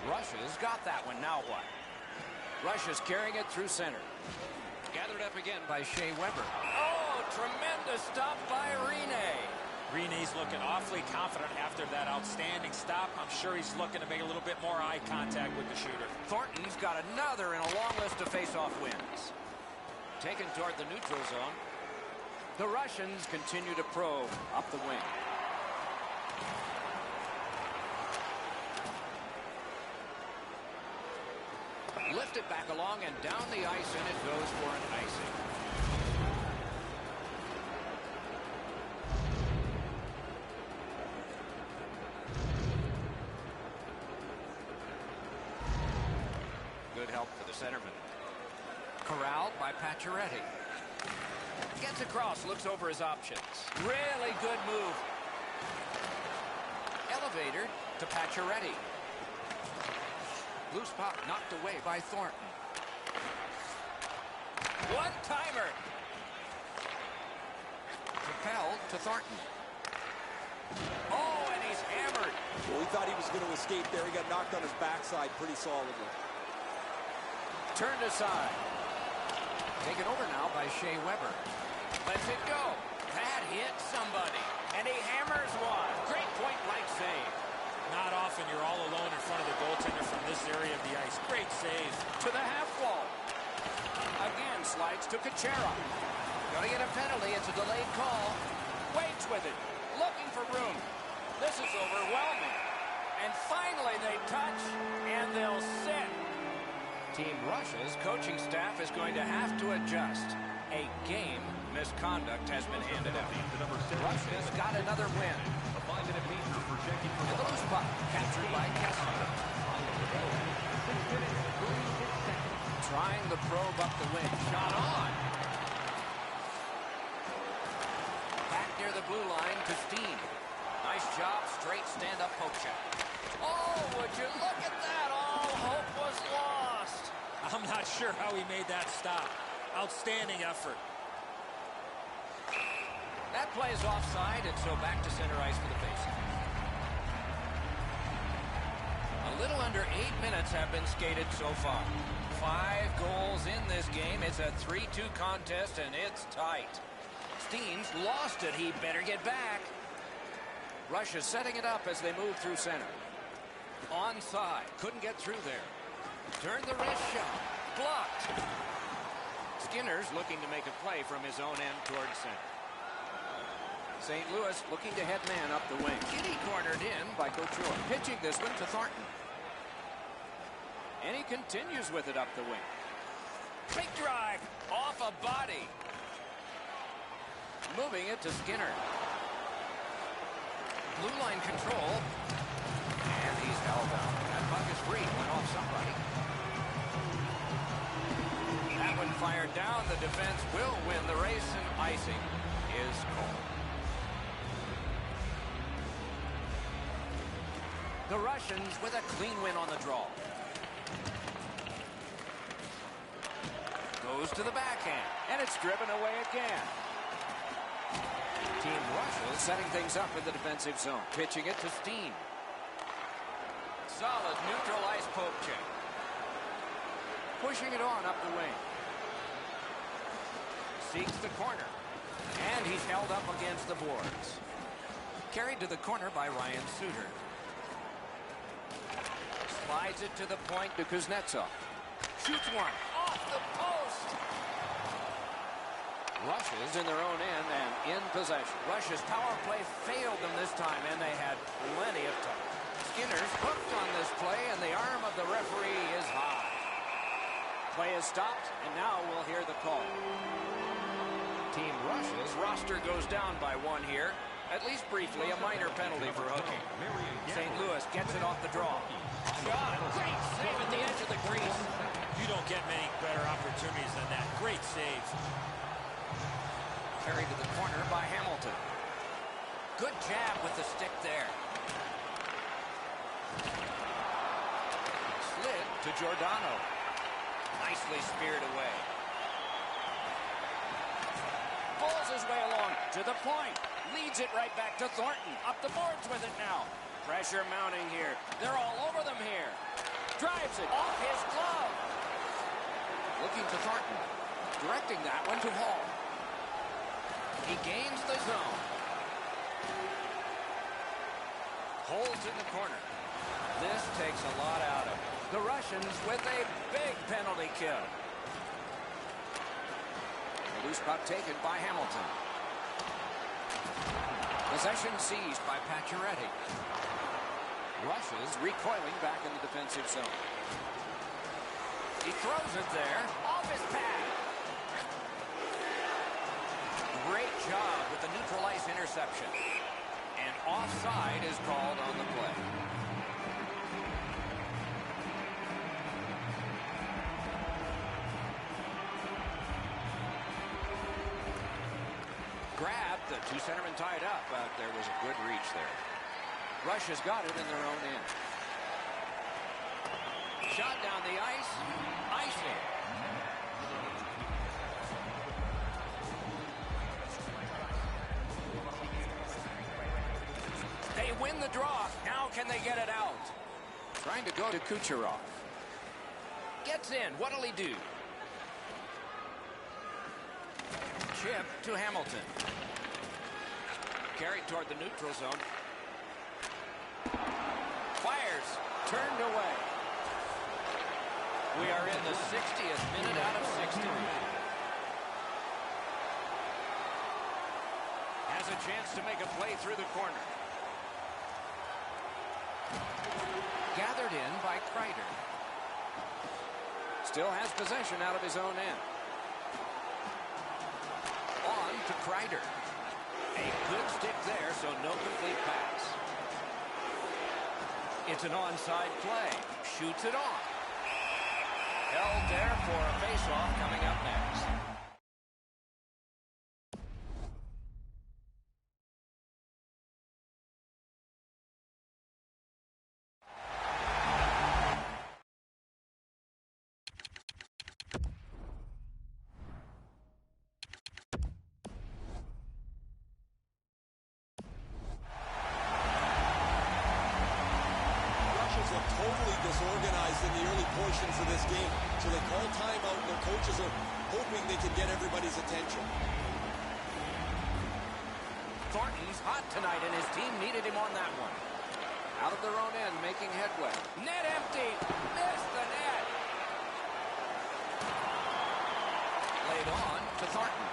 Speaker 1: Russia's got that one. Now what? Russia's carrying it through center. Gathered up again by Shea Weber. Oh, tremendous stop by Rene.
Speaker 3: Rene's looking awfully confident after that outstanding stop. I'm sure he's looking to make a little bit more eye contact with the shooter.
Speaker 1: Thornton's got another in a long list of face-off wins. Taken toward the neutral zone. The Russians continue to probe up the wing. Lifted back along and down the ice, and it goes for an icing. Good help for the centerman. Corralled by Pacioretty. Gets across, looks over his options. Really good move. Elevator to Pacioretty. Loose puck knocked away by Thornton. One-timer. Propelled to Thornton. Oh, and he's hammered.
Speaker 4: Well, we thought he was going to escape there. He got knocked on his backside pretty solidly.
Speaker 1: Turned aside. Taken over now by Shea Weber. Lets it go. That hit somebody. And he hammers one. Great point-blank save.
Speaker 3: Not often you're all alone in front of the goaltender from this area of the ice. Great save.
Speaker 1: To the half wall. Again slides to Kucherov. Gonna get a penalty. It's a delayed call. Waits with it. Looking for room. This is overwhelming. And finally they touch, and they'll sit. Team Russia's coaching staff is going to have to adjust. A game misconduct has been handed out. Russia's got another win. And the loose puck captured by Kessler. Trying the probe up the wing. Shot on. Back near the blue line to Steen. Nice job. Straight stand-up poke check. Oh, would you look at that? All hope was lost.
Speaker 3: I'm not sure how he made that stop. Outstanding effort.
Speaker 1: That plays offside, and so back to center ice for the faceoff. A little under 8 minutes have been skated so far. 5 goals in this game. It's a 3-2 contest, and it's tight. Steen's lost it. He better get back. Russia's setting it up as they move through center. Onside. Couldn't get through there. Turned the wrist shot. Blocked. Skinner's looking to make a play from his own end towards center. St. Louis looking to head man up the wing. Kitty cornered in by Couture. Pitching this one to Thornton. And he continues with it up the wing. Big drive off a body. Moving it to Skinner. Blue line control. And he's held down. That puck is free. Went off somebody. That one fired down. The defense will win the race, and icing is called. The Russians with a clean win on the draw. Goes to the backhand, and it's driven away again. Team Russia setting things up in the defensive zone. Pitching it to Steen. Solid neutral ice poke check. Pushing it on up the wing. Seeks the corner. And he's held up against the boards. Carried to the corner by Ryan Suter. Slides it to the point to Kuznetsov. Shoots one off the post. Rushes in their own end and in possession. Russia's power play failed them this time, and they had plenty of time. Skinner's hooked on this play, and the arm of the referee is high. Play is stopped, and now we'll hear the call. Team Russia's roster goes down by one here. At least briefly, a minor penalty for hooking. St. Louis gets it off the draw. Shot. Great save at the edge of the crease.
Speaker 3: You don't get many better opportunities than that. Great save.
Speaker 1: Carried to the corner by Hamilton. Good jab with the stick there. Slid to Giordano. Nicely speared away. Pulls his way along to the point. Leads it right back to Thornton. Up the boards with it now. Pressure mounting here. They're all over them here. Drives it off his glove. Looking to Thornton. Directing that one to Hall. He gains the zone. Holds in the corner. This takes a lot out of it. The Russians with a big penalty kill. The loose puck taken by Hamilton. Possession seized by Pacioretty. Russia's recoiling back in the defensive zone. He throws it there. Off his pad. Great job with the neutral ice interception. And offside is called on the play. Grabbed, the two centermen tied up, but there was a good reach there. Russia's got it in their own end. Shot down the ice. Icing. They win the draw. Now can they get it out? Trying to go to Kucherov. Gets in. What'll he do? Chip to Hamilton. Carried toward the neutral zone. Fires. Turned away. We are in the 60th minute out of 60. Has a chance to make a play through the corner. Gathered in by Kreider. Still has possession out of his own end. On to Kreider. A good stick there, so no complete pass. It's an onside play. Shoots it off. Held there for a faceoff coming up next.
Speaker 4: Totally disorganized in the early portions of this game. So they call timeout, and their coaches are hoping they can get everybody's attention.
Speaker 1: Thornton's hot tonight, and his team needed him on that one. Out of their own end, making headway. Net empty. Missed the net. Laid on to Thornton.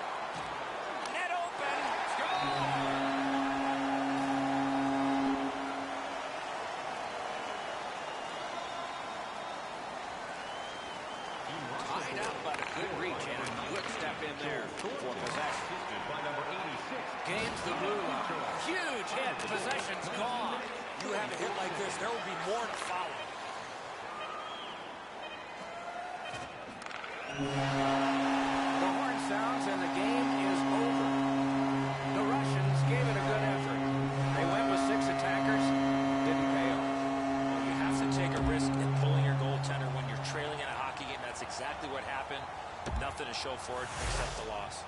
Speaker 1: Net open. Score! Tied up, but a good reach and a good step in there for possession. Gains the blue line. Huge hit. Possession's gone.
Speaker 3: You have a hit like this, there will be more to follow.
Speaker 1: The horn sounds and the game is over. The Russians gave it a good effort. They went with 6 attackers. Didn't pay off.
Speaker 3: Well, you have to take a risk in pulling your goaltender when you're trailing in a hockey game. That's exactly what happened. Nothing to show for it except the loss.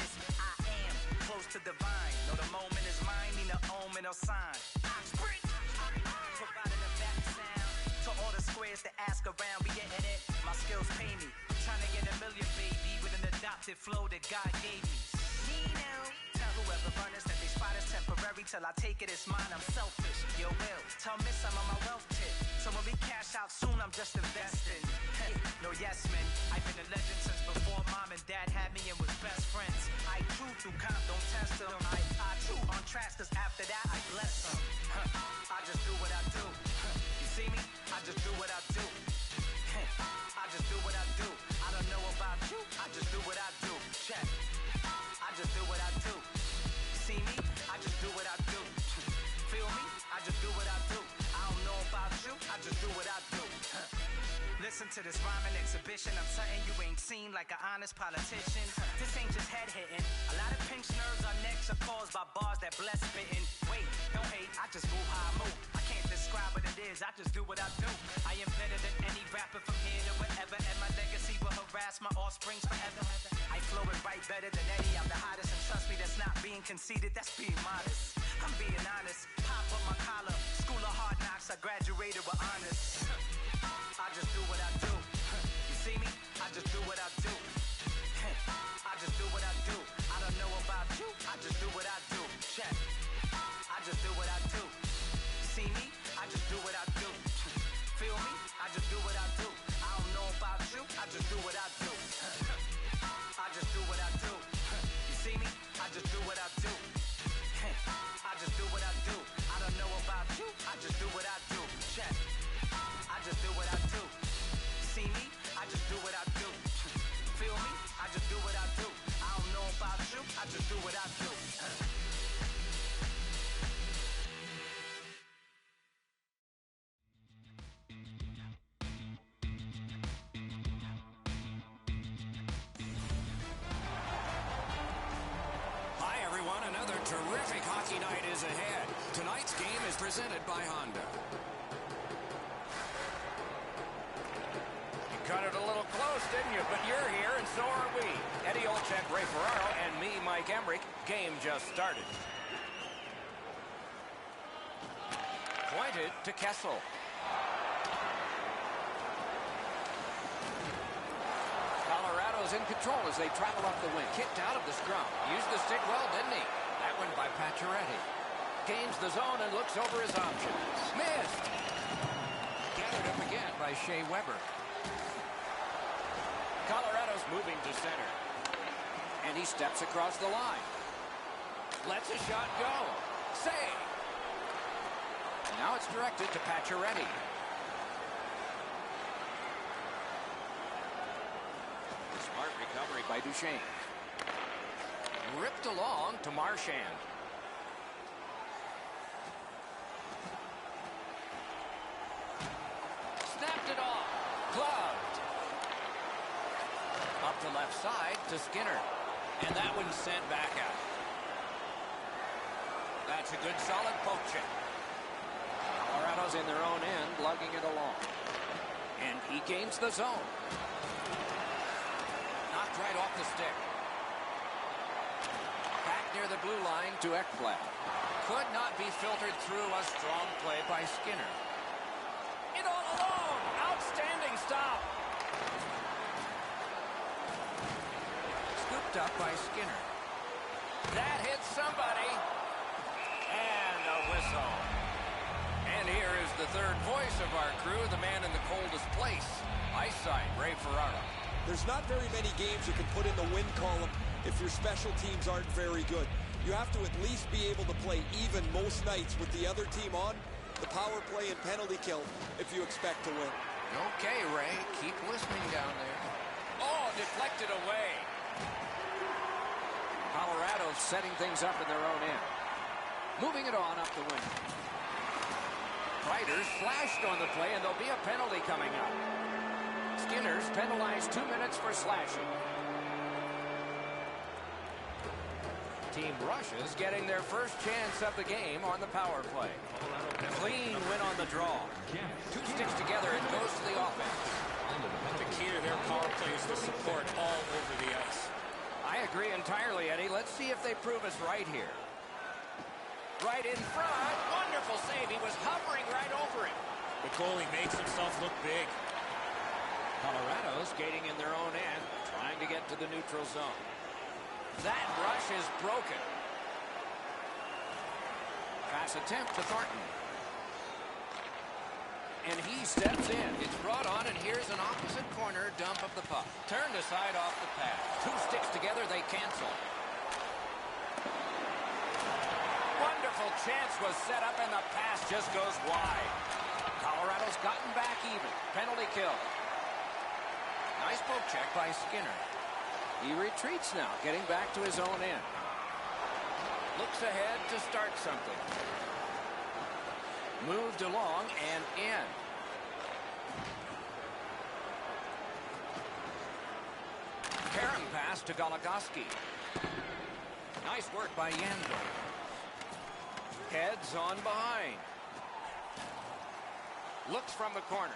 Speaker 7: this. I am close to divine. Know the moment is mine, need no omen or sign. Oxbridge, providing a back sound to all the squares that ask around. Be getting it, my skills pay me. Trying to get a million, baby, with an adopted flow that God gave me. Nino, tell whoever runners that they spot is temporary till I take it, it's mine. I'm selfish. Yo, will tell Miss I'm on my wealth tip. So when we cash out soon, I'm just investing. No yes men, I've been a legend since before mom and dad had me and was best friends. I chew through comp, don't test them. I chew on tracks, cause after that I bless them. I just do what I do. You see me? I just do what I do. I just do what I do. I don't know about you, I just do what I do. Check. I just do what I do. See me? I just do what I do. Feel me? I just do what I do. I don't know about you, I just do what I do. Listen to this rhyming exhibition. I'm something you ain't seen, like an honest politician. This ain't just head hitting. A lot of pinch nerves on necks are caused by bars that bless spitting. Wait, don't hate, I just move how I move. I can't describe what it is, I just do what I do. I am better than any rapper from here to wherever, and my legacy will harass my offsprings forever. I flow and write better than Eddie, I'm the hottest, and trust me, that's not being conceited, that's being modest. I'm being honest, pop up my collar, school of hard knocks, I graduated with honors. I just do what I do. You see me? I just do what I do. I just do what I do. I don't know about you. I just do what I do. Check. I just do what I do. See me? I just do what I do. Feel me? I just do what I do. I don't know about you. I just do what I do. I just do what I do. You see me? I just do what I do. I just do what I do. I don't know about you. I just do what I do. Check. I just do what I do. See me? I just do what I do. Feel me? I just do what I do. I don't know about you. I just do what I do.
Speaker 1: Hi, everyone. Another terrific hockey night is ahead. Tonight's game is presented by Honda. Cut it a little close, didn't you? But you're here, and so are we. Eddie Olczyk, Ray Ferraro, and me, Mike Emrick. Game just started. Pointed to Kessel. Colorado's in control as they travel up the wing. Kicked out of the scrum. Used the stick well, didn't he? That one by Pacioretty. Gains the zone and looks over his options. Missed. Gathered up again by Shea Weber. Colorado's moving to center. And he steps across the line. Lets a shot go. Save. Now it's directed to Pacioretty. Smart recovery by Duchesne. Ripped along to Marchand. Snapped it off. Gloved. Up the left side to Skinner. And that one's sent back out. That's a good solid poke check. Colorado's in their own end, lugging it along. And he gains the zone. Knocked right off the stick. Back near the blue line to Ekblad. Could not be filtered through. A strong play by Skinner. In all alone. Outstanding stop. Scooped up by Skinner. That hits somebody. And a whistle. And here is the third voice of our crew, the man in the coldest place. Ice side, Ray Ferraro.
Speaker 4: There's not very many games you can put in the win column if your special teams aren't very good. You have to at least be able to play even most nights with the other team on the power play and penalty kill if you expect to win.
Speaker 1: Okay, Ray, keep listening down there. Oh, deflected away. Colorado's setting things up in their own end. Moving it on up the wing. Riders flashed on the play, and there'll be a penalty coming up. Skinner's penalized 2 minutes for slashing. Team Russia's getting their first chance of the game on the power play. Clean win on the draw. Two sticks together, it goes to the offense.
Speaker 3: The key to their power play is the support all over the ice.
Speaker 1: I agree entirely, Eddie. Let's see if they prove us right here. Right in front. Wonderful save. He was hovering right over him.
Speaker 3: The goalie makes himself look big.
Speaker 1: Colorado skating in their own end, trying to get to the neutral zone. That rush is broken. Pass attempt to Thornton. And he steps in. It's brought on, and here's an opposite corner dump of the puck. Turned aside off the pad. Two sticks together, they cancel. Wonderful chance was set up, and the pass just goes wide. Colorado's gotten back even. Penalty kill. Nice poke check by Skinner. He retreats now, getting back to his own end. Looks ahead to start something. Moved along and in. Karam pass to Goligoski. Nice work by Yandel. Heads on behind. Looks from the corner.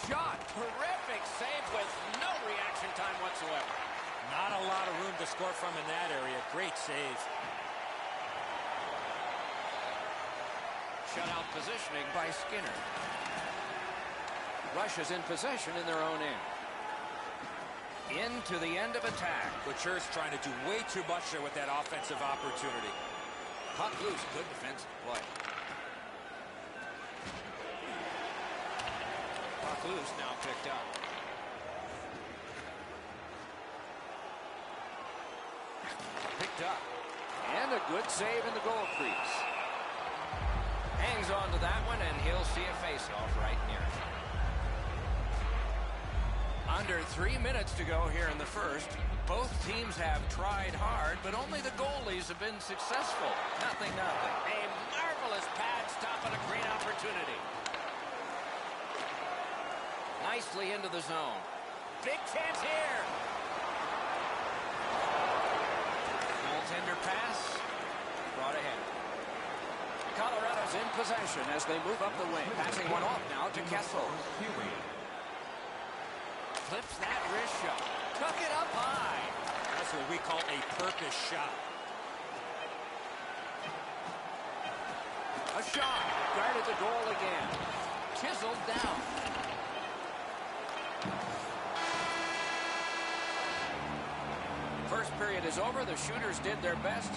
Speaker 1: Shot. Terrific save with no reaction time whatsoever.
Speaker 3: Not a lot of room to score from in that area. Great save.
Speaker 1: Shutout positioning by Skinner. Russia's in possession in their own end. Into the end of attack.
Speaker 3: Couture's trying to do way too much there with that offensive opportunity.
Speaker 1: Puck loose. Good defensive play. Puck loose, now picked up. Picked up. And a good save in the goal crease. Hangs on to that one, and he'll see a face-off right near it. Under 3 minutes to go here in the first. Both teams have tried hard, but only the goalies have been successful. Nothing. A marvelous pad stop and a great opportunity. Nicely into the zone. Big chance here. Goaltender pass. Brought ahead. Colorado's in possession as they move up the wing. Passing one off now to Kessel. Flips that wrist shot. Took it up high.
Speaker 3: That's what we call a purpose shot.
Speaker 1: A shot. Guarded the goal again. Chiseled down. First period is over. The shooters did their best,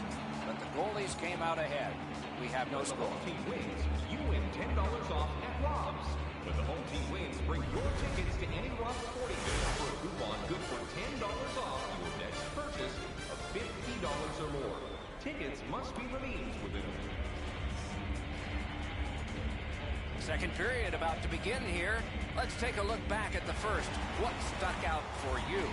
Speaker 1: but the goalies came out ahead. We have no score.
Speaker 2: When the home team wins, you win $10 off at Rob's. When the home team wins, bring your tickets to any Rob's sporting goods for a coupon good for $10 off your next purchase of $50 or more. Tickets must be redeemed within.
Speaker 1: Second period about to begin here. Let's take a look back at the first. What stuck out for you?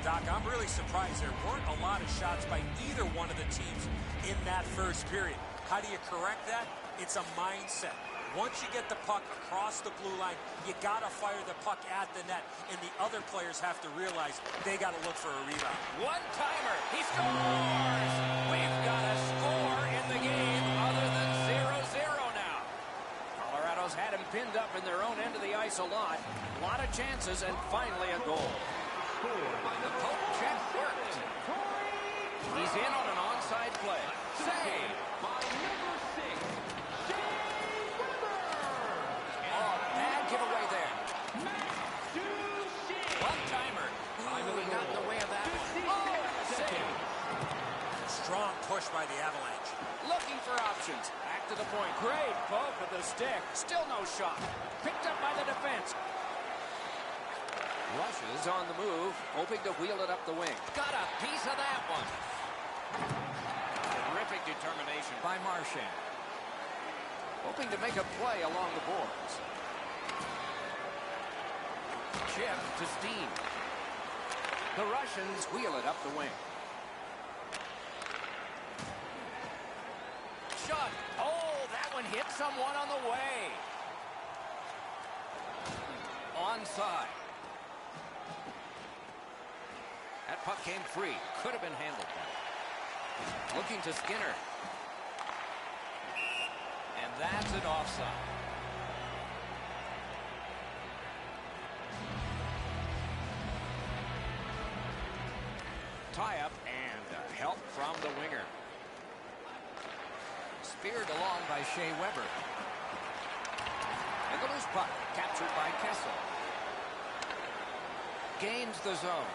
Speaker 3: Doc, I'm really surprised there weren't a lot of shots by either one of the teams in that first period. How do you correct that? It's a mindset. Once you get the puck across the blue line, you got to fire the puck at the net, and the other players have to realize they got to look for a rebound.
Speaker 1: One-timer. He scores! We've got a score in the game other than 0-0 now. Colorado's had him pinned up in their own end of the ice a lot. A lot of chances, and finally a goal. The poke check worked. He's in on an onside play. Save!
Speaker 2: By number 6, Shea Weber.
Speaker 1: Oh, bad giveaway there.
Speaker 2: Duchesne.
Speaker 1: One-timer. He got in the way of that one. Oh, save!
Speaker 3: Strong push by the Avalanche.
Speaker 1: Looking for options. Back to the point. Great poke with the stick. Still no shot. Picked up by the defense. Rushes on the move, hoping to wheel it up the wing. Got a piece of that one. Terrific determination by Marchand. Hoping to make a play along the boards. Chip to Steen. The Russians wheel it up the wing. Shot. Oh, that one hit someone on the way. Onside. That puck came free. Could have been handled better. Looking to Skinner. And that's an offside. Tie up and help from the winger. Speared along by Shea Weber. And the loose puck captured by Kessel. Gains the zone.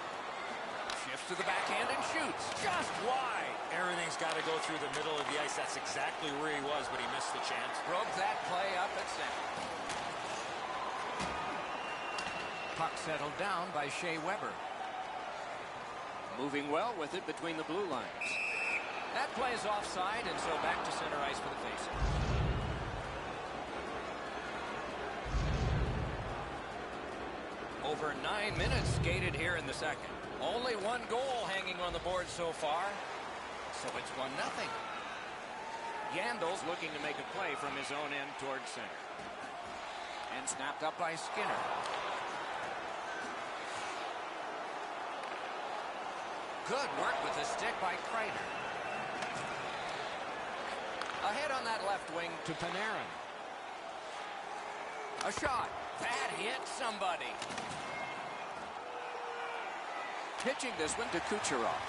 Speaker 1: Shifts to the backhand and shoots. Just wide.
Speaker 3: Everything's got to go through the middle of the ice. That's exactly where he was, but he missed the chance.
Speaker 1: Broke that play up at center. Puck settled down by Shea Weber. Moving well with it between the blue lines. That play is offside, and so back to center ice for the faceoff. Over 9 minutes skated here in the second. Only one goal hanging on the board so far. So it's 1-0. Yandle's looking to make a play from his own end towards center. And snapped up by Skinner. Good work with the stick by Kreider. Ahead on that left wing to Panarin. A shot. That hit somebody. Pitching this one to Kucherov.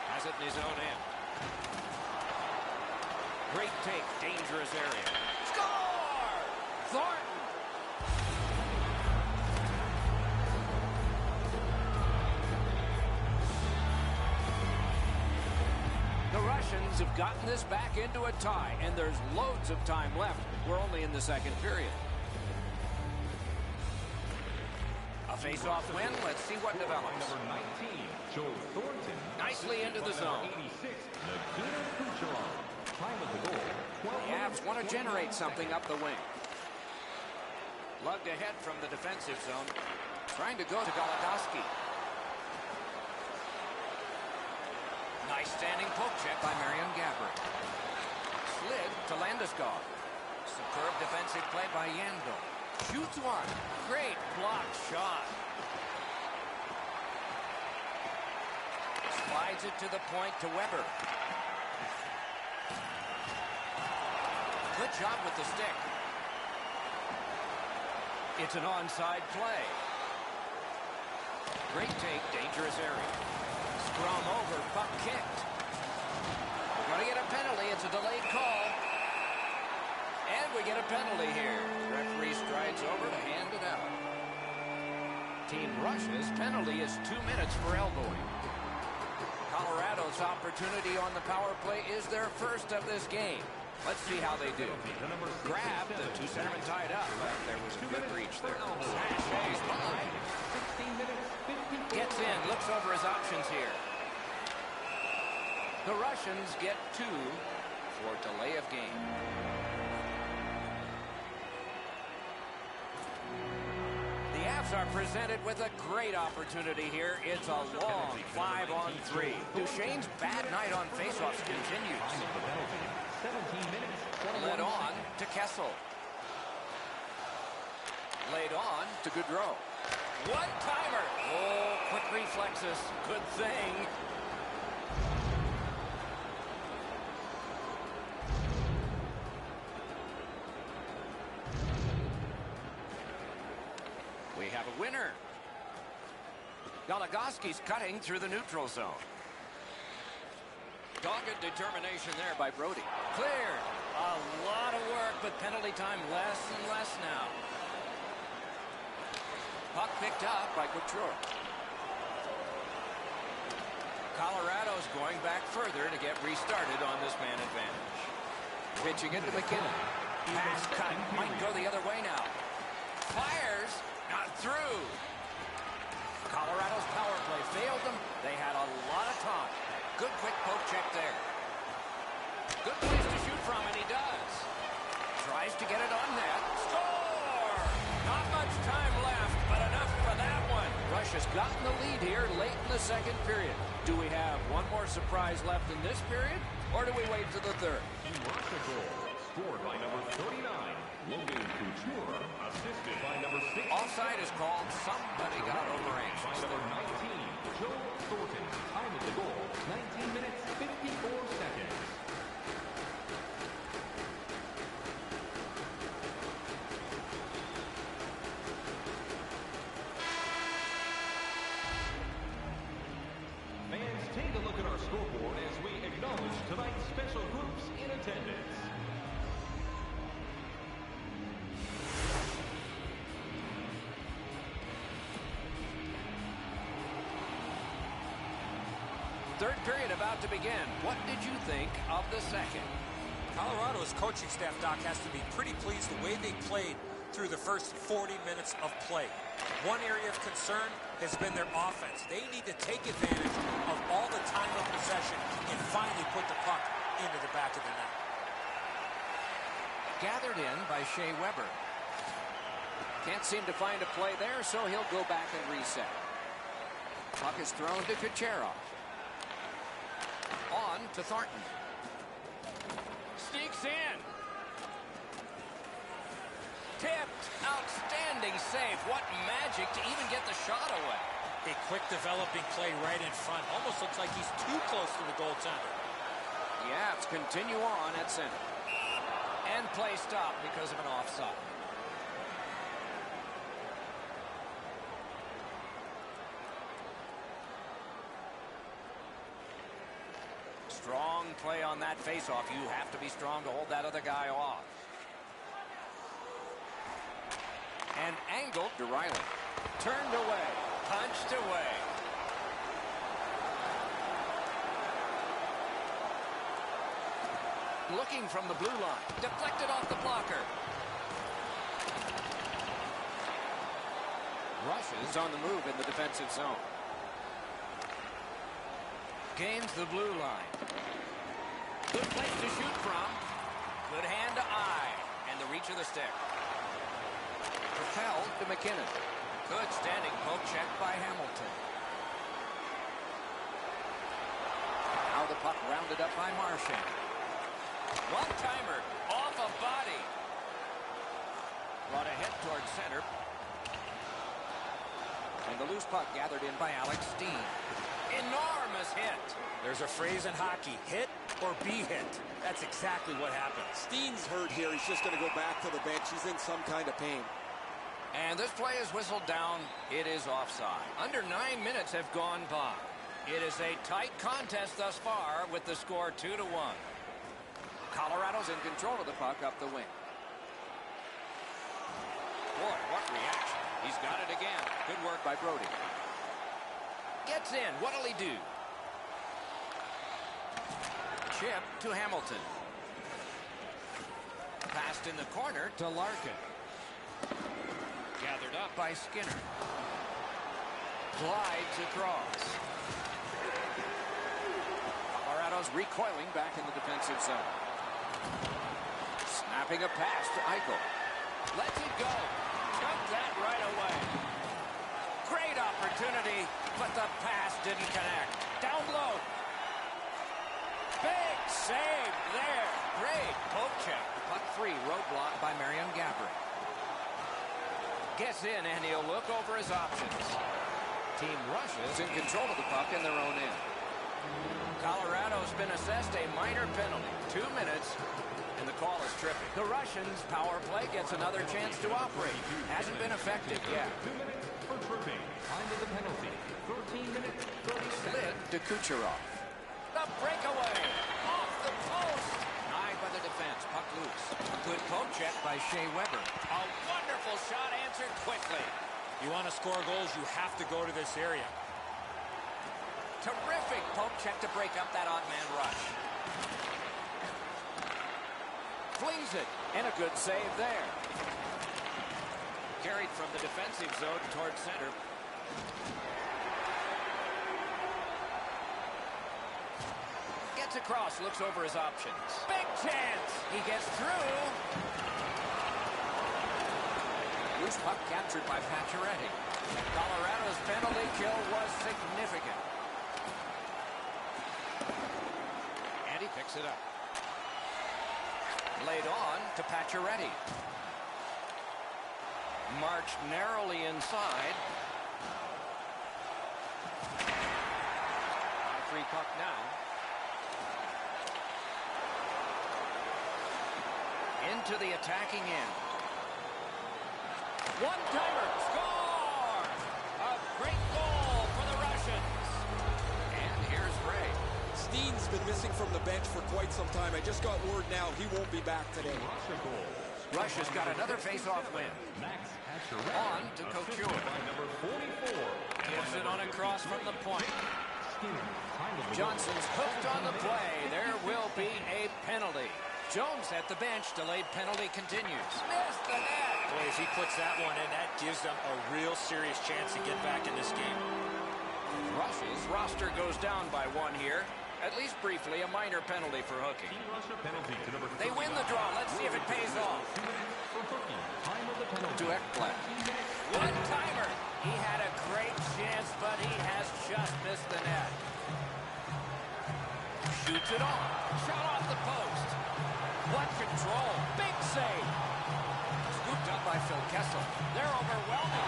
Speaker 1: Has it in his own end. Great take. Dangerous area. Score! Thornton. The Russians have gotten this back into a tie, and there's loads of time left. We're only in the second period. A face-off win. Let's see what develops.
Speaker 2: Number 19, Joe Thornton.
Speaker 1: Nicely into the zone.
Speaker 2: 86, Nikita Kucherov. Time of the goal, 12
Speaker 1: The Avs want to generate something up the wing. Lugged ahead from the defensive zone. Trying to go to Goligoski. Nice standing poke check by Marion Gaborik. Slid to Landeskog. Superb defensive play by Yandle. Shoots one. Great block shot. Slides it to the point to Weber. Good job with the stick. It's an onside play. Great take, dangerous area. Scrum over, puck kicked. We're going to get a penalty. It's a delayed call. And we get a penalty here. Referee strides over to hand it out. Team Russia's penalty is 2 minutes for elbowing. Colorado's opportunity on the power play is their first of this game. Let's see how they do. Grab, the two centermen tied up, but there was a good reach there. Sashays by.
Speaker 2: 16 minutes, 54.
Speaker 1: Gets in, looks over his options here. The Russians get 2 for delay of game. The Avs are presented with a great opportunity here. It's a long 5-on-3. Duchesne's bad night on faceoffs continues.
Speaker 2: 17 minutes, 21
Speaker 1: Led on
Speaker 2: seconds.
Speaker 1: to Kessel. Laid on to Goudreau. One-timer. Oh, quick reflexes. Good thing. We have a winner. Goligoski's cutting through the neutral zone. Dogged determination there by Brody. Cleared. A lot of work, but penalty time less and less now. Puck picked up by Couture. Colorado's going back further to get restarted on this man advantage. Pitching it to McKinnon. Pass cut. Might go the other way now. Fires. Not through. Colorado's power play failed them. They had a lot of time. Good quick poke check there. Good place to shoot from, and he does. Tries to get it on net. Score! Not much time left, but enough for that one. Russia's gotten the lead here late in the second period. Do we have one more surprise left in this period, or do we wait to the third?
Speaker 2: Russia goal, scored by number 39, Logan Couture, assisted by number 6.
Speaker 1: Offside is called. Somebody got over
Speaker 2: By
Speaker 1: anxious.
Speaker 2: number 19, Joe Thornton. Time of the goal, 19 minutes, 54 seconds. Fans scoreboard as we acknowledge tonight's special groups in attendance.
Speaker 1: Third period about to begin. What did you think of the second?
Speaker 3: Colorado's coaching staff, Doc, has to be pretty pleased the way they played through the first 40 minutes of play. One area of concern has been their offense. They need to take advantage of all the time of possession and finally put the puck into the back of the net.
Speaker 1: Gathered in by Shea Weber. Can't seem to find a play there, so he'll go back and reset. Puck is thrown to Kucherov. On to Thornton. Sneaks in. Tipped. Outstanding save. What magic to even get the shot away.
Speaker 3: A quick developing play right in front. Almost looks like he's too close to the goaltender.
Speaker 1: Yeah, it's continue on at center. And play stopped because of an offside. Strong play on that faceoff. You have to be strong to hold that other guy off. And angled to Riley. Turned away. Punched away. Looking from the blue line. Deflected off the blocker. Rushes on the move in the defensive zone. Gains the blue line. Good place to shoot from. Good hand to eye. And the reach of the stick. Propelled to McKinnon. Good standing poke check by Hamilton. Now the puck rounded up by Marchand. One-timer off a body. Brought a hit towards center. And the loose puck gathered in by Alex Steen. Enormous hit.
Speaker 3: There's a phrase in hockey, hit or be hit. That's exactly what happened.
Speaker 4: Steen's hurt here. He's just going to go back to the bench. He's in some kind of pain.
Speaker 1: And this play is whistled down. It is offside. Under 9 minutes have gone by. It is a tight contest thus far with the score 2-1. Colorado's in control of the puck up the wing. Boy, what reaction. He's got it again. Good work by Brody. Gets in. What'll he do? Chip to Hamilton. Passed in the corner to Larkin. Gathered up by Skinner. Glides across. Colorado's recoiling back in the defensive zone. Snapping a pass to Eichel. Lets it go. Took that right away. Great opportunity, but the pass didn't connect. Down low. Big save there. Great poke check. Puck free. Roadblock by Marion Gaborik. Gets in, and he'll look over his options. Team rushes in control of the puck in their own end. Colorado's been assessed a minor penalty. 2 minutes, and the call is tripping. The Russians' power play gets another chance to operate. Hasn't been effective yet.
Speaker 2: 2 minutes for tripping. Time of the penalty. 13 minutes, 30 seconds.
Speaker 1: Slid to Kucherov. The breakaway. Off the post. Denied by the defense. Puck loose. Good poke check by Shea Weber. A wonderful shot answered quickly.
Speaker 3: You want to score goals, you have to go to this area.
Speaker 1: Terrific poke check to break up that odd man rush. Flings it, and a good save there. Carried from the defensive zone towards center. Gets across, looks over his options. Big chance! He gets through. Loose puck captured by Pacioretty. Colorado's penalty kill was significant. And he picks it up. Laid on to Pacioretty. Marched narrowly inside. A free puck now. Into the attacking end. One-timer. Score! A great goal for the Russians. And here's Ray.
Speaker 4: He's been missing from the bench for quite some time. I just got word now he won't be back today.
Speaker 1: Russia's got another face-off win. On to Couture. Gives it on a cross from the point. Johnson's hooked on the play. There will be a penalty. Jones at the bench. Delayed penalty continues. Missed the net.
Speaker 3: Boy, if he puts that one in, that gives them a real serious chance to get back in this game.
Speaker 1: Russia's roster goes down by one here. At least briefly, a minor penalty for hooking. They win the draw. Let's see if it pays off. To Ekblad. One-timer. He had a great chance, but he has just missed the net. Shoots it on. Shot off the post. What control. Big save. Scooped up by Phil Kessel. They're overwhelming.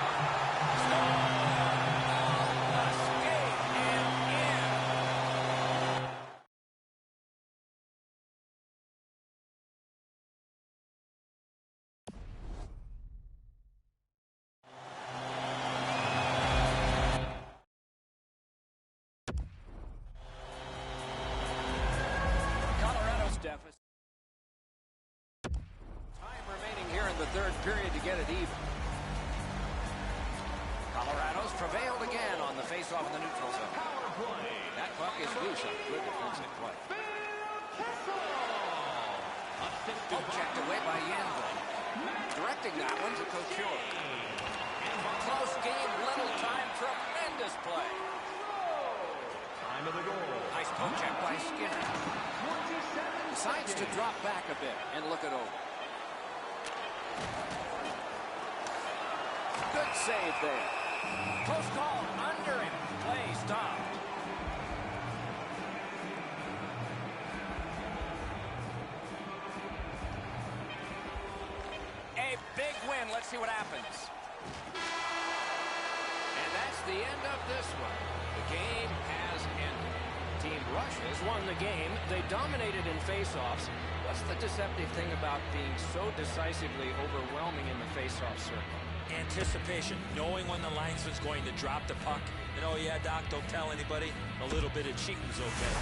Speaker 1: Deficit. Time remaining here in the third period to get it even. Colorado's prevailed again on the face-off in the neutral zone. That puck is loose on good defensive play. Poke checked away by Yanville. Directing that one to Couture. Close game, little time, tremendous play. Nice poke check by Skinner. Decides to drop back a bit and look it over. Good save there. Close call under him. Play stopped. A big win. Let's see what happens. And that's the end of this one. The game has ended. Team Russia has won the game. They dominated in face-offs. What's the deceptive thing about being so decisively overwhelming in the face-off circle?
Speaker 3: Anticipation, knowing when the linesman's going to drop the puck. And oh yeah, Doc, don't tell anybody. A little bit of cheating's okay.